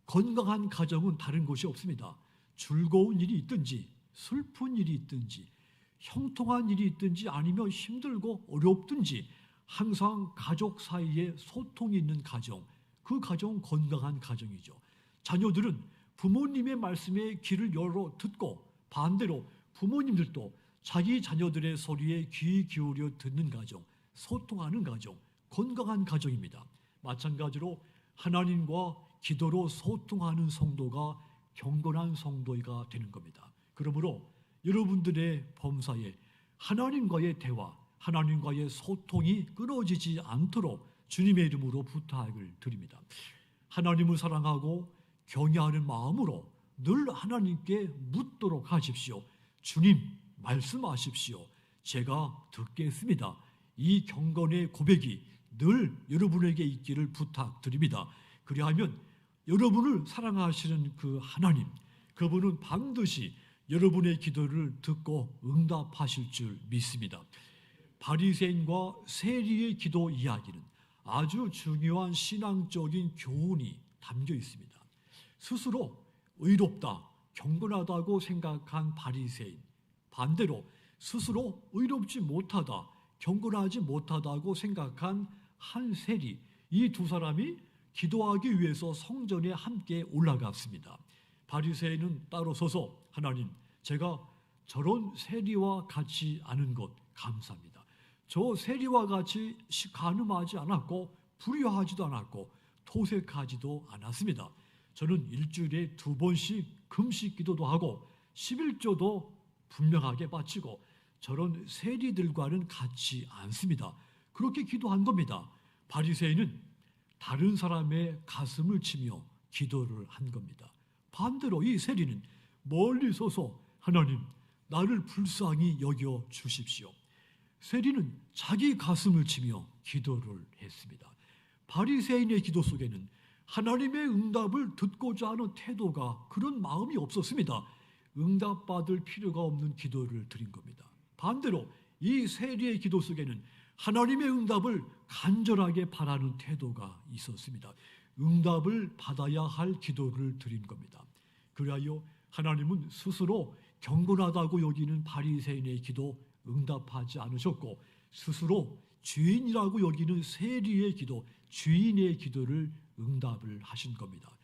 건강한 가정은 다른 것이 없습니다. 즐거운 일이 있든지 슬픈 일이 있든지 형통한 일이 있든지 아니면 힘들고 어렵든지 항상 가족 사이에 소통이 있는 가정, 그 가정은 건강한 가정이죠. 자녀들은 부모님의 말씀에 귀를 열어 듣고 반대로 부모님들도 자기 자녀들의 소리에 귀 기울여 듣는 가정, 소통하는 가정, 건강한 가정입니다. 마찬가지로 하나님과 기도로 소통하는 성도가 경건한 성도가 되는 겁니다. 그러므로 여러분들의 범사에 하나님과의 대화, 하나님과의 소통이 끊어지지 않도록 주님의 이름으로 부탁을 드립니다. 하나님을 사랑하고 경외하는 마음으로 늘 하나님께 묻도록 하십시오. 주님, 말씀하십시오. 제가 듣겠습니다. 이 경건의 고백이 늘 여러분에게 있기를 부탁드립니다. 그리하면 여러분을 사랑하시는 그 하나님, 그분은 반드시 여러분의 기도를 듣고 응답하실 줄 믿습니다. 바리새인과 세리의 기도 이야기는 아주 중요한 신앙적인 교훈이 담겨 있습니다. 스스로 의롭다, 경건하다고 생각한 바리새인, 반대로 스스로 의롭지 못하다, 경건하지 못하다고 생각한 한 세리, 이 두 사람이 기도하기 위해서 성전에 함께 올라갔습니다. 바리새인은 따로 서서 하나님, 제가 저런 세리와 같이 아는 것 감사합니다. 저 세리와 같이 간음하지 않았고 불의하지도 않았고 토색하지도 않았습니다. 저는 일주일에 2번씩 금식 기도도 하고 11조도 분명하게 바치고 저런 세리들과는 같지 않습니다. 그렇게 기도한 겁니다. 바리새인은 다른 사람의 가슴을 치며 기도를 한 겁니다. 반대로 이 세리는 멀리 서서 하나님, 나를 불쌍히 여겨 주십시오. 세리는 자기 가슴을 치며 기도를 했습니다. 바리새인의 기도 속에는 하나님의 응답을 듣고자 하는 태도가, 그런 마음이 없었습니다. 응답받을 필요가 없는 기도를 드린 겁니다. 반대로 이 세리의 기도 속에는 하나님의 응답을 간절하게 바라는 태도가 있었습니다. 응답을 받아야 할 기도를 드린 겁니다. 그리하여 하나님은 스스로 경건하다고 여기는 바리새인의 기도 응답하지 않으셨고, 스스로 죄인이라고 여기는 세리의 기도, 죄인의 기도를 응답을 하신 겁니다.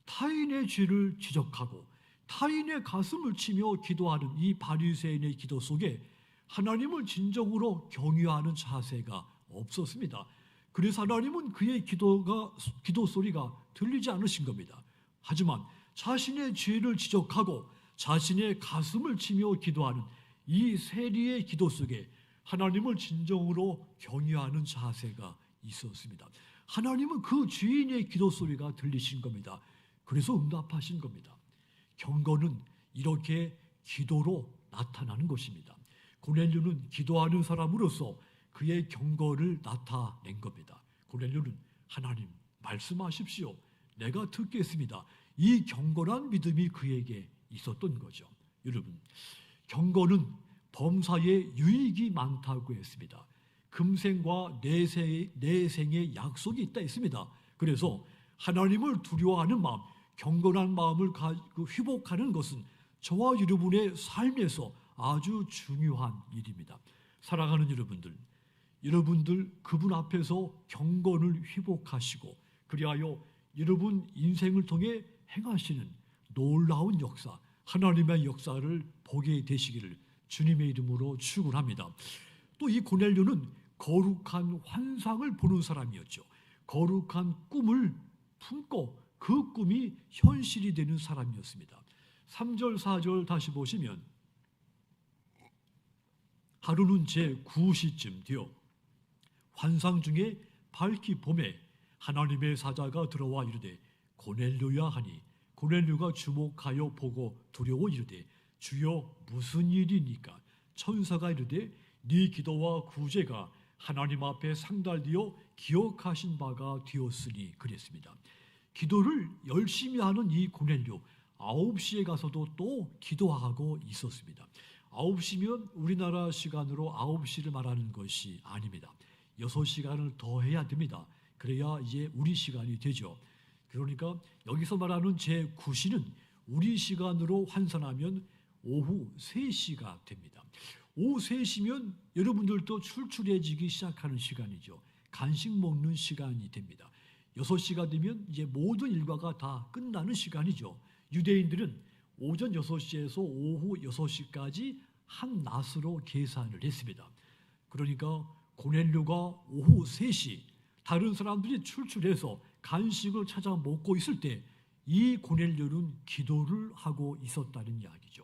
타인의 죄를 지적하고 타인의 가슴을 치며 기도하는 이 바리새인의 기도 속에 하나님을 진정으로 경외하는 자세가 없었습니다. 그래서 하나님은 그의 기도 소리가 들리지 않으신 겁니다. 하지만 자신의 죄를 지적하고 자신의 가슴을 치며 기도하는 이 세리의 기도 속에 하나님을 진정으로 경외하는 자세가 있었습니다. 하나님은 그 죄인의 기도 소리가 들리신 겁니다. 그래서 응답하신 겁니다. 경건은 이렇게 기도로 나타나는 것입니다. 고넬료는 기도하는 사람으로서 그의 경건을 나타낸 겁니다. 고넬료는 하나님 말씀하십시오. 내가 듣겠습니다. 이 경건한 믿음이 그에게 있었던 거죠. 여러분, 경건은 범사에 유익이 많다고 했습니다. 금생과 내생의 약속이 있다 했습니다. 그래서 하나님을 두려워하는 마음, 경건한 마음을 회복하는 것은 저와 여러분의 삶에서 아주 중요한 일입니다. 사랑하는 여러분들 그분 앞에서 경건을 회복하시고 그리하여 여러분 인생을 통해 행하시는 놀라운 역사, 하나님의 역사를 보게 되시기를 주님의 이름으로 축원합니다. 또 이 고넬료는 거룩한 환상을 보는 사람이었죠. 거룩한 꿈을 품고 그 꿈이 현실이 되는 사람이었습니다. 3절 4절 다시 보시면 하루는 제 9시쯤 되어 환상 중에 밝기 봄에 하나님의 사자가 들어와 이르되 고넬료야 하니 고넬료가 주목하여 보고 두려워 이르되 주여 무슨 일이니까? 천사가 이르되 네 기도와 구제가 하나님 앞에 상달되어 기억하신 바가 되었으니 그랬습니다. 기도를 열심히 하는 이 고넬료 9시에 가서도 또 기도하고 있었습니다. 9시면 우리나라 시간으로 9시를 말하는 것이 아닙니다. 6시간을 더 해야 됩니다. 그래야 이제 우리 시간이 되죠. 그러니까 여기서 말하는 제9시는 우리 시간으로 환산하면 오후 3시가 됩니다. 오후 3시면 여러분들도 출출해지기 시작하는 시간이죠. 간식 먹는 시간이 됩니다. 6시가 되면 이제 모든 일과가 다 끝나는 시간이죠. 유대인들은 오전 6시에서 오후 6시까지 한 낫으로 계산을 했습니다. 그러니까 고넬료가 오후 3시 다른 사람들이 출출해서 간식을 찾아 먹고 있을 때 이 고넬료는 기도를 하고 있었다는 이야기죠.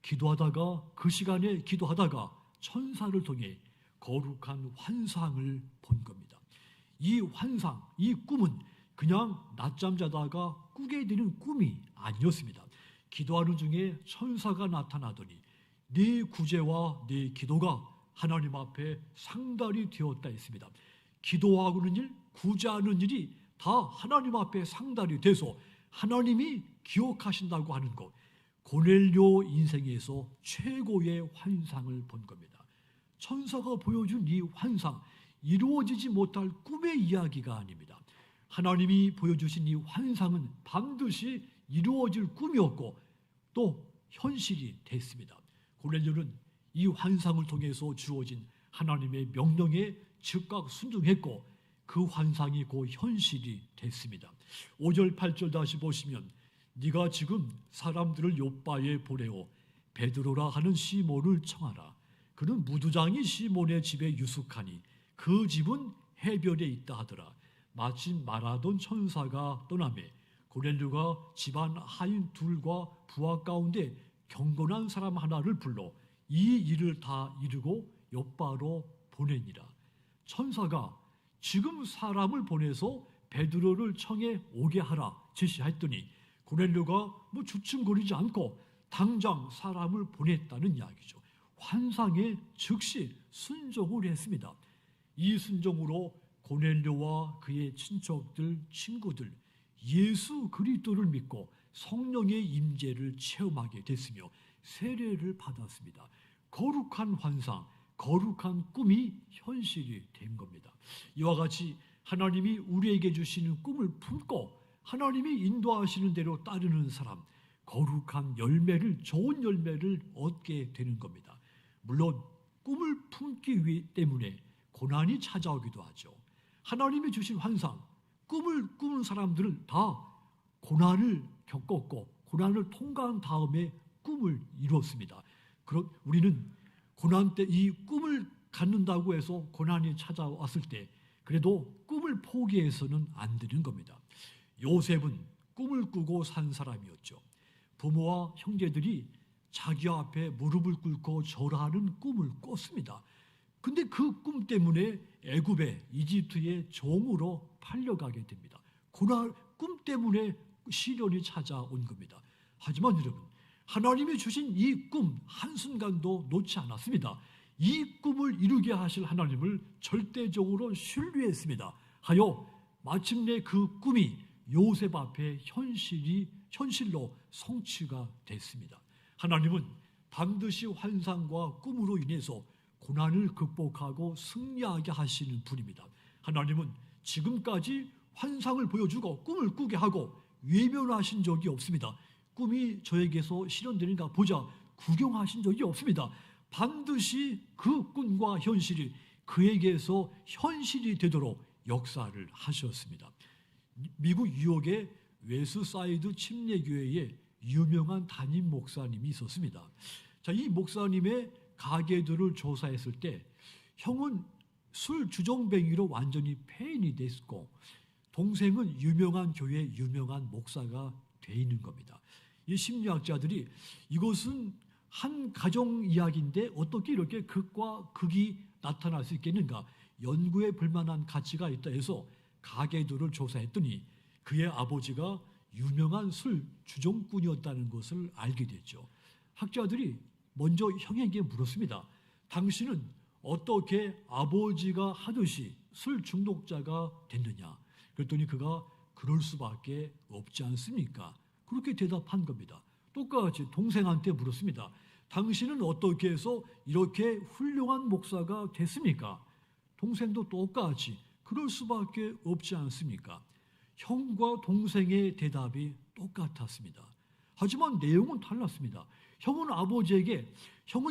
기도하다가 그 시간에 기도하다가 천사를 통해 거룩한 환상을 본 겁니다. 이 환상, 이 꿈은 그냥 낮잠 자다가 꾸게 되는 꿈이 아니었습니다. 기도하는 중에 천사가 나타나더니 네 구제와 네 기도가 하나님 앞에 상달이 되었다 했습니다. 기도하는 일, 구제하는 일이 다 하나님 앞에 상달이 돼서 하나님이 기억하신다고 하는 것, 고넬료 인생에서 최고의 환상을 본 겁니다. 천사가 보여준 이 환상, 이루어지지 못할 꿈의 이야기가 아닙니다. 하나님이 보여주신 이 환상은 반드시 이루어질 꿈이었고 또 현실이 됐습니다. 고넬료는 이 환상을 통해서 주어진 하나님의 명령에 즉각 순종했고 그 환상이 곧 현실이 됐습니다. 5절 8절 다시 보시면 네가 지금 사람들을 요바에 보내어 베드로라 하는 시몬을 청하라. 그는 무두장이 시몬의 집에 유숙하니 그 집은 해변에 있다 하더라. 마침 말하던 천사가 떠나매 고넬료가 집안 하인 둘과 부하 가운데 경건한 사람 하나를 불러 이 일을 다 이루고 요바로 보내니라. 천사가 지금 사람을 보내서 베드로를 청해 오게 하라 제시했더니 고넬료가 주춤거리지 않고 당장 사람을 보냈다는 이야기죠. 환상에 즉시 순종을 했습니다. 이 순종으로 고넬료와 그의 친척들, 친구들 예수 그리스도를 믿고 성령의 임재를 체험하게 됐으며 세례를 받았습니다. 거룩한 환상, 거룩한 꿈이 현실이 된 겁니다. 이와 같이 하나님이 우리에게 주시는 꿈을 품고 하나님이 인도하시는 대로 따르는 사람, 거룩한 열매를, 좋은 열매를 얻게 되는 겁니다. 물론 꿈을 품기 때문에 고난이 찾아오기도 하죠. 하나님이 주신 환상, 꿈을 꾸는 사람들은 다 고난을 겪었고 고난을 통과한 다음에 꿈을 이뤘습니다. 그럼 우리는 고난 때 이 꿈을 갖는다고 해서 고난이 찾아왔을 때 그래도 꿈을 포기해서는 안 되는 겁니다. 요셉은 꿈을 꾸고 산 사람이었죠. 부모와 형제들이 자기 앞에 무릎을 꿇고 절하는 꿈을 꿨습니다. 근데 그 꿈 때문에 애굽에 이집트의 종으로 팔려가게 됩니다. 고난, 꿈 때문에 시련이 찾아온 겁니다. 하지만 여러분, 하나님이 주신 이 꿈 한순간도 놓지 않았습니다. 이 꿈을 이루게 하실 하나님을 절대적으로 신뢰했습니다. 하여 마침내 그 꿈이 요셉 앞에 현실로 성취가 됐습니다. 하나님은 반드시 환상과 꿈으로 인해서 고난을 극복하고 승리하게 하시는 분입니다. 하나님은 지금까지 환상을 보여주고 꿈을 꾸게 하고 외면하신 적이 없습니다. 꿈이 저에게서 실현되는가 보자 구경하신 적이 없습니다. 반드시 그 꿈과 현실이 그에게서 현실이 되도록 역사를 하셨습니다. 미국 뉴욕의 웨스사이드 침례교회에 유명한 담임 목사님이 있었습니다. 자, 이 목사님의 가게들을 조사했을 때 형은 술 주정뱅이로 완전히 폐인이 됐고 동생은 유명한 교회 유명한 목사가 돼 있는 겁니다. 이 심리학자들이 이것은 한 가정 이야기인데 어떻게 이렇게 극과 극이 나타날 수 있겠는가, 연구해 볼 만한 가치가 있다 해서 가게들을 조사했더니 그의 아버지가 유명한 술 주정꾼이었다는 것을 알게 됐죠. 학자들이 먼저 형에게 물었습니다. 당신은 어떻게 아버지가 하듯이 술 중독자가 됐느냐? 그랬더니 그가 그럴 수밖에 없지 않습니까? 그렇게 대답한 겁니다. 똑같이 동생한테 물었습니다. 당신은 어떻게 해서 이렇게 훌륭한 목사가 됐습니까? 동생도 똑같이 그럴 수밖에 없지 않습니까? 형과 동생의 대답이 똑같았습니다. 하지만 내용은 달랐습니다. 형은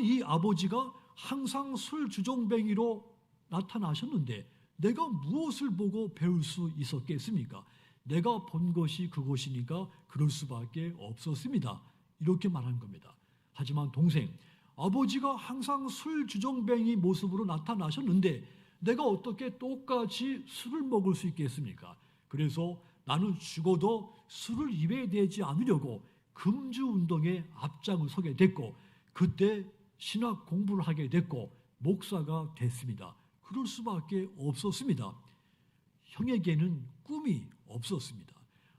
이 아버지가 항상 술 주정뱅이로 나타나셨는데 내가 무엇을 보고 배울 수 있었겠습니까? 내가 본 것이 그것이니까 그럴 수밖에 없었습니다. 이렇게 말한 겁니다. 하지만 동생, 아버지가 항상 술 주정뱅이 모습으로 나타나셨는데 내가 어떻게 똑같이 술을 먹을 수 있겠습니까? 그래서 나는 죽어도 술을 입에 대지 않으려고 금주 운동에 앞장을 서게 됐고 그때 신학 공부를 하게 됐고 목사가 됐습니다. 그럴 수밖에 없었습니다. 형에게는 꿈이 없었습니다.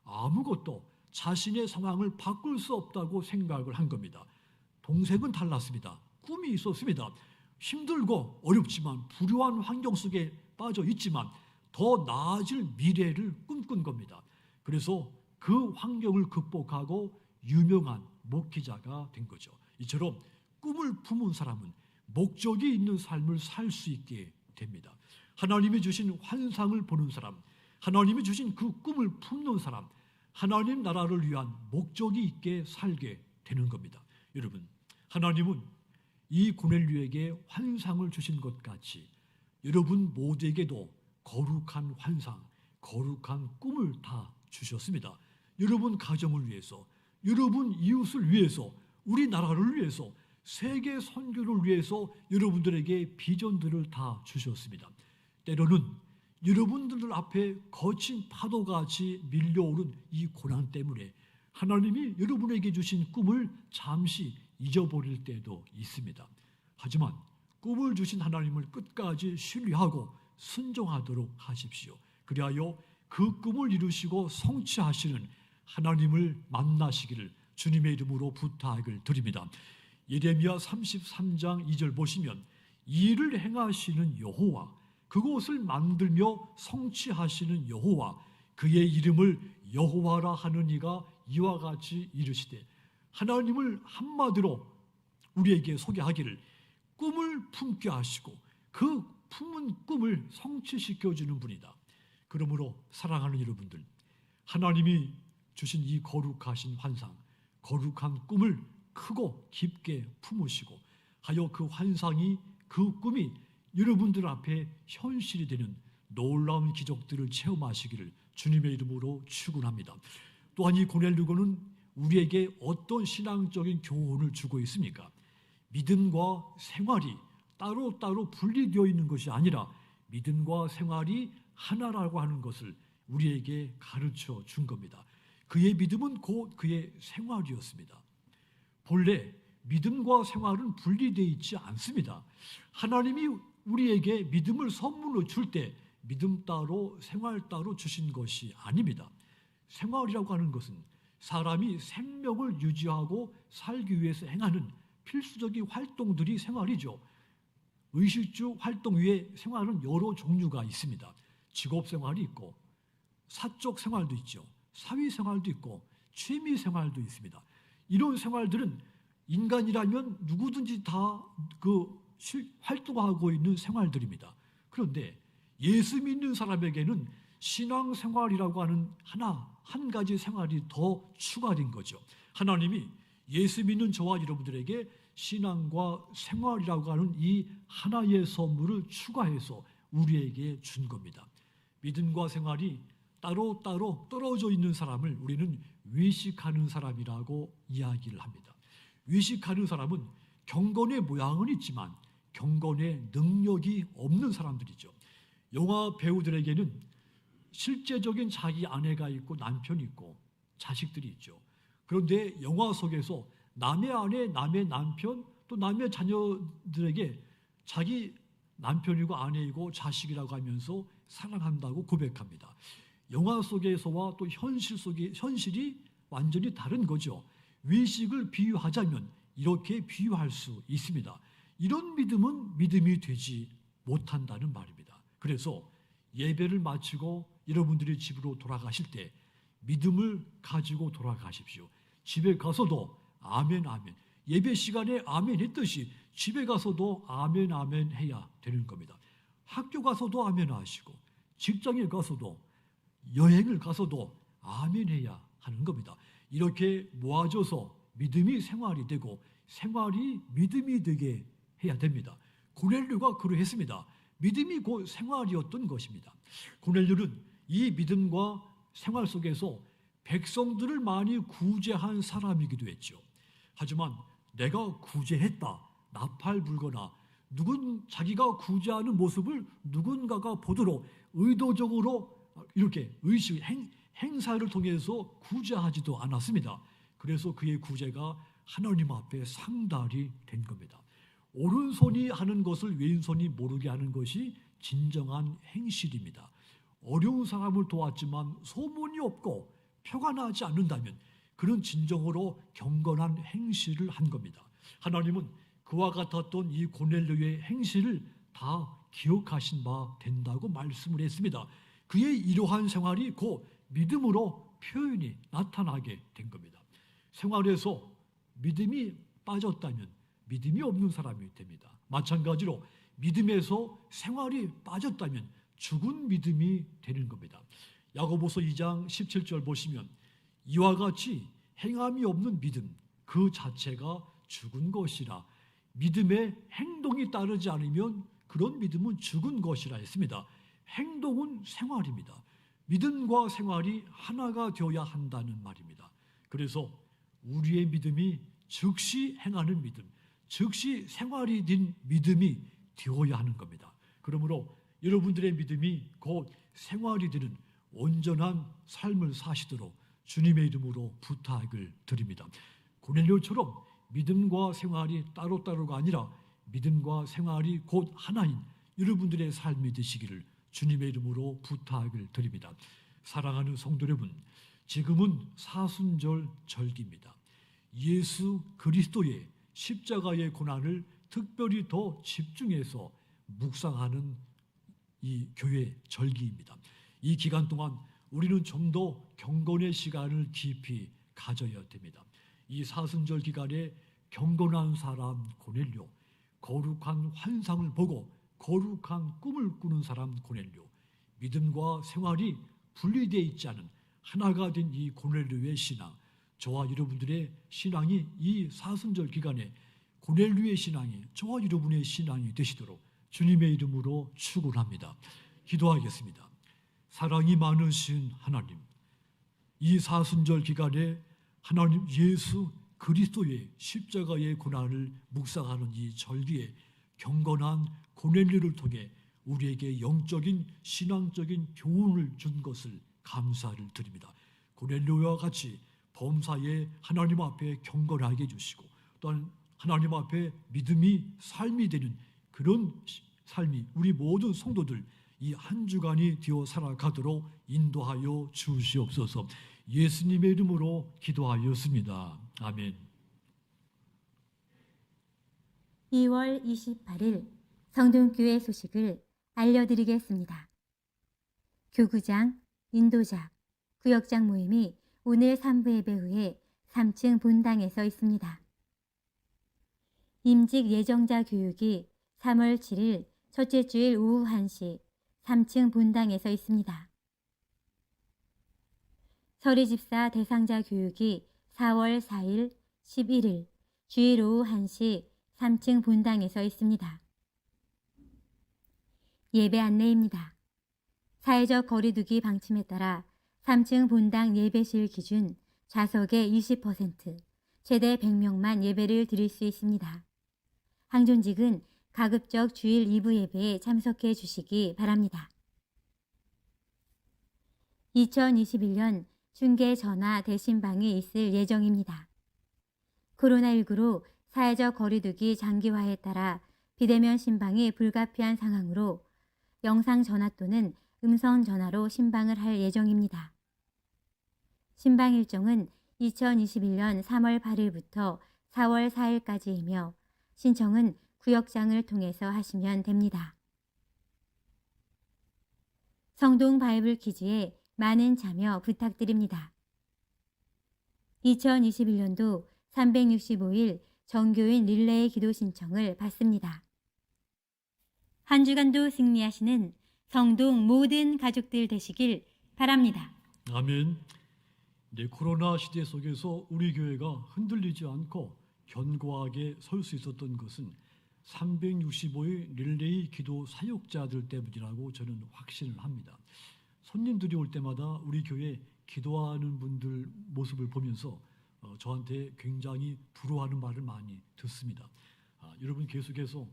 아무것도 자신의 상황을 바꿀 수 없다고 생각을 한 겁니다. 동생은 달랐습니다. 꿈이 있었습니다. 힘들고 어렵지만 불우한 환경 속에 빠져 있지만 더 나아질 미래를 꿈꾼 겁니다. 그래서 그 환경을 극복하고 유명한 목회자가 된 거죠. 이처럼 꿈을 품은 사람은 목적이 있는 삶을 살 수 있게 됩니다. 하나님이 주신 환상을 보는 사람, 하나님이 주신 그 꿈을 품는 사람, 하나님 나라를 위한 목적이 있게 살게 되는 겁니다. 여러분, 하나님은 이 고넬료에게 환상을 주신 것 같이 여러분 모두에게도 거룩한 환상, 거룩한 꿈을 다 주셨습니다. 여러분 가정을 위해서, 여러분 이웃을 위해서, 우리나라를 위해서, 세계 선교를 위해서 여러분들에게 비전들을 다 주셨습니다. 때로는 여러분들 앞에 거친 파도같이 밀려오른 이 고난 때문에 하나님이 여러분에게 주신 꿈을 잠시 잊어버릴 때도 있습니다. 하지만 꿈을 주신 하나님을 끝까지 신뢰하고 순종하도록 하십시오. 그리하여 그 꿈을 이루시고 성취하시는 하나님을 만나시기를 주님의 이름으로 부탁을 드립니다. 예레미야 33장 2절 보시면 이를 행하시는 여호와, 그곳을 만들며 성취하시는 여호와, 그의 이름을 여호와라 하는 이가 이와 같이 이르시되, 하나님을 한마디로 우리에게 소개하기를 꿈을 품게 하시고 그 품은 꿈을 성취시켜주는 분이다. 그러므로 사랑하는 여러분들, 하나님이 주신 이 거룩하신 환상, 거룩한 꿈을 크고 깊게 품으시고 하여 그 환상이, 그 꿈이 여러분들 앞에 현실이 되는 놀라운 기적들을 체험하시기를 주님의 이름으로 축원합니다. 또한 이 고넬료고는 우리에게 어떤 신앙적인 교훈을 주고 있습니까? 믿음과 생활이 따로따로 분리되어 있는 것이 아니라 믿음과 생활이 하나라고 하는 것을 우리에게 가르쳐 준 겁니다. 그의 믿음은 곧 그의 생활이었습니다. 본래 믿음과 생활은 분리되어 있지 않습니다. 하나님이 우리에게 믿음을 선물로 줄 때 믿음 따로 생활 따로 주신 것이 아닙니다. 생활이라고 하는 것은 사람이 생명을 유지하고 살기 위해서 행하는 필수적인 활동들이 생활이죠. 의식주 활동 외에 생활은 여러 종류가 있습니다. 직업 생활이 있고 사적 생활도 있죠. 사회 생활도 있고 취미 생활도 있습니다. 이런 생활들은 인간이라면 누구든지 다 활동하고 있는 생활들입니다. 그런데 예수 믿는 사람에게는 신앙 생활이라고 하는 한 가지 생활이 더 추가된 거죠. 하나님이 예수 믿는 저와 여러분들에게 신앙과 생활이라고 하는 이 하나의 선물을 추가해서 우리에게 준 겁니다. 믿음과 생활이 따로따로 떨어져 있는 사람을 우리는 외식하는 사람이라고 이야기를 합니다. 외식하는 사람은 경건의 모양은 있지만 경건의 능력이 없는 사람들이죠. 영화 배우들에게는 실제적인 자기 아내가 있고 남편이 있고 자식들이 있죠. 그런데 영화 속에서 남의 아내, 남의 남편, 또 남의 자녀들에게 자기 남편이고 아내이고 자식이라고 하면서 사랑한다고 고백합니다. 영화 속에서와 또 현실이 완전히 다른 거죠. 외식을 비유하자면 이렇게 비유할 수 있습니다. 이런 믿음은 믿음이 되지 못한다는 말입니다. 그래서 예배를 마치고 여러분들이 집으로 돌아가실 때 믿음을 가지고 돌아가십시오. 집에 가서도 아멘 아멘, 예배 시간에 아멘 했듯이 집에 가서도 아멘 아멘 해야 되는 겁니다. 학교 가서도 아멘 하시고 직장에 가서도 여행을 가서도 아멘 해야 하는 겁니다. 이렇게 모아져서 믿음이 생활이 되고 생활이 믿음이 되게 해야 됩니다. 고넬료가 그러했습니다. 믿음이 곧 생활이었던 것입니다. 고넬료는 이 믿음과 생활 속에서 백성들을 많이 구제한 사람이기도 했죠. 하지만 내가 구제했다, 나팔 불거나 자기가 구제하는 모습을 누군가가 보도록 의도적으로 이렇게 행사를 통해서 구제하지도 않았습니다. 그래서 그의 구제가 하나님 앞에 상달이 된 겁니다. 오른손이 하는 것을 왼손이 모르게 하는 것이 진정한 행실입니다. 어려운 사람을 도왔지만 소문이 없고 표가 나지 않는다면 그런 진정으로 경건한 행실을 한 겁니다. 하나님은 그와 같았던 이 고넬료의 행실을 다 기억하신 바 된다고 말씀을 했습니다. 그의 이러한 생활이 곧 믿음으로 표현이 나타나게 된 겁니다. 생활에서 믿음이 빠졌다면 믿음이 없는 사람이 됩니다. 마찬가지로 믿음에서 생활이 빠졌다면 죽은 믿음이 되는 겁니다. 야고보서 2장 17절 보시면 이와 같이 행함이 없는 믿음 그 자체가 죽은 것이라, 믿음에 행동이 따르지 않으면 그런 믿음은 죽은 것이라 했습니다. 행동은 생활입니다. 믿음과 생활이 하나가 되어야 한다는 말입니다. 그래서 우리의 믿음이 즉시 행하는 믿음, 즉시 생활이 된 믿음이 되어야 하는 겁니다. 그러므로 여러분들의 믿음이 곧 생활이 되는 온전한 삶을 사시도록 주님의 이름으로 부탁을 드립니다. 고넬료처럼 믿음과 생활이 따로따로가 아니라 믿음과 생활이 곧 하나인 여러분들의 삶이 되시기를 주님의 이름으로 부탁을 드립니다. 사랑하는 성도 여러분, 지금은 사순절 절기입니다. 예수 그리스도의 십자가의 고난을 특별히 더 집중해서 묵상하는 이 교회 절기입니다. 이 기간 동안 우리는 좀 더 경건의 시간을 깊이 가져야 됩니다. 이 사순절 기간에 경건한 사람 고넬료, 거룩한 환상을 보고 거룩한 꿈을 꾸는 사람 고넬료, 믿음과 생활이 분리되어 있지 않은 하나가 된 이 고넬료의 신앙, 저와 여러분들의 신앙이 이 사순절 기간에 고넬료의 신앙이 저와 여러분의 신앙이 되시도록 주님의 이름으로 축원합니다. 기도하겠습니다. 사랑이 많으신 하나님, 이 사순절 기간에 하나님 예수 그리스도의 십자가의 고난을 묵상하는 이 절기에 경건한 고넬료를 통해 우리에게 영적인 신앙적인 교훈을 준 것을 감사를 드립니다. 고넬료와 같이 범사에 하나님 앞에 경건하게 해주시고 또한 하나님 앞에 믿음이 삶이 되는 그런 삶이 우리 모든 성도들 이 한 주간이 되어 살아가도록 인도하여 주시옵소서. 예수님의 이름으로 기도하였습니다. 아멘. 2월 28일 성동교회 소식을 알려드리겠습니다. 교구장, 인도자, 구역장 모임이 오늘 3부 예배 후에 3층 본당에서 있습니다. 임직 예정자 교육이 3월 7일 첫째 주일 오후 1시 3층 본당에서 있습니다. 서리집사 대상자 교육이 4월 4일, 11일 주일 오후 1시 3층 본당에서 있습니다. 예배 안내입니다. 사회적 거리두기 방침에 따라 3층 본당 예배실 기준 좌석의 20%, 최대 100명만 예배를 드릴 수 있습니다. 항존직은 가급적 주일 2부 예배에 참석해 주시기 바랍니다. 2021년 중계 전화 대신방이 있을 예정입니다. 코로나19로 사회적 거리두기 장기화에 따라 비대면 신방이 불가피한 상황으로 영상 전화 또는 음성 전화로 신방을 할 예정입니다. 신방 일정은 2021년 3월 8일부터 4월 4일까지이며 신청은 구역장을 통해서 하시면 됩니다. 성동 바이블 퀴즈에 많은 참여 부탁드립니다. 2021년도 365일 정교인 릴레이 기도 신청을 받습니다. 한 주간도 승리하시는 성동 모든 가족들 되시길 바랍니다. 아멘. 네, 코로나 시대 속에서 우리 교회가 흔들리지 않고 견고하게 설 수 있었던 것은 365일 릴레이 기도 사역자들 때문이라고 저는 확신을 합니다. 손님들이 올 때마다 우리 교회 기도하는 분들 모습을 보면서 저한테 굉장히 부러워하는 말을 많이 듣습니다. 여러분 계속해서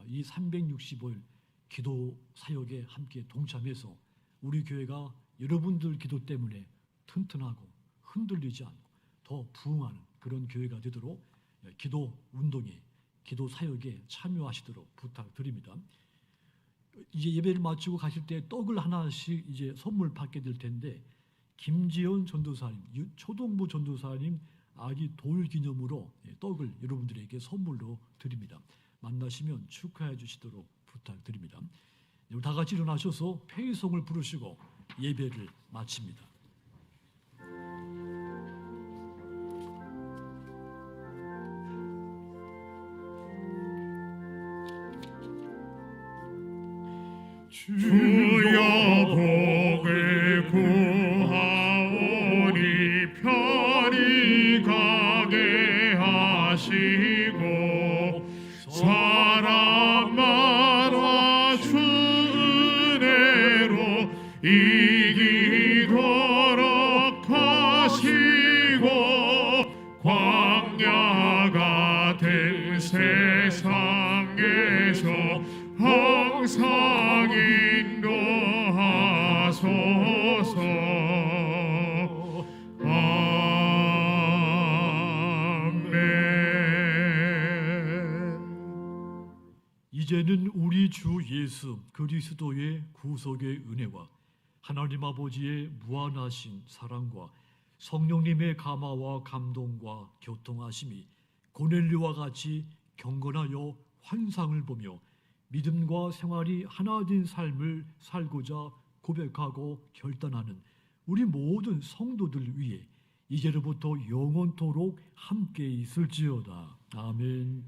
이 365일 기도 사역에 함께 동참해서 우리 교회가 여러분들 기도 때문에 튼튼하고 흔들리지 않고 더 부흥하는 그런 교회가 되도록 기도 운동에, 기도 사역에 참여하시도록 부탁드립니다. 이제 예배를 마치고 가실 때 떡을 하나씩 이제 선물 받게 될 텐데 김지연 전도사님, 초동부 전도사님 아기 돌 기념으로 떡을 여러분들에게 선물로 드립니다. 만나시면 축하해 주시도록 부탁드립니다. 다 같이 일어나셔서 페이송을 부르시고 예배를 마칩니다. 주여 복을 구하오니 편히 가게 하시고 사람마다 주 은혜로 이기도록 하시고 광야가 된 세상에서 항상 인도하소서. 아멘. 이제는 우리 주 예수 그리스도의 구속의 은혜와 하나님 아버지의 무한하신 사랑과 성령님의 감화와 감동과 교통하심이 고넬료와 같이 경건하여 환상을 보며 믿음과 생활이 하나 된 삶을 살고자 고백하고 결단하는 우리 모든 성도들 위해 이제로부터 영원토록 함께 있을지어다. 아멘.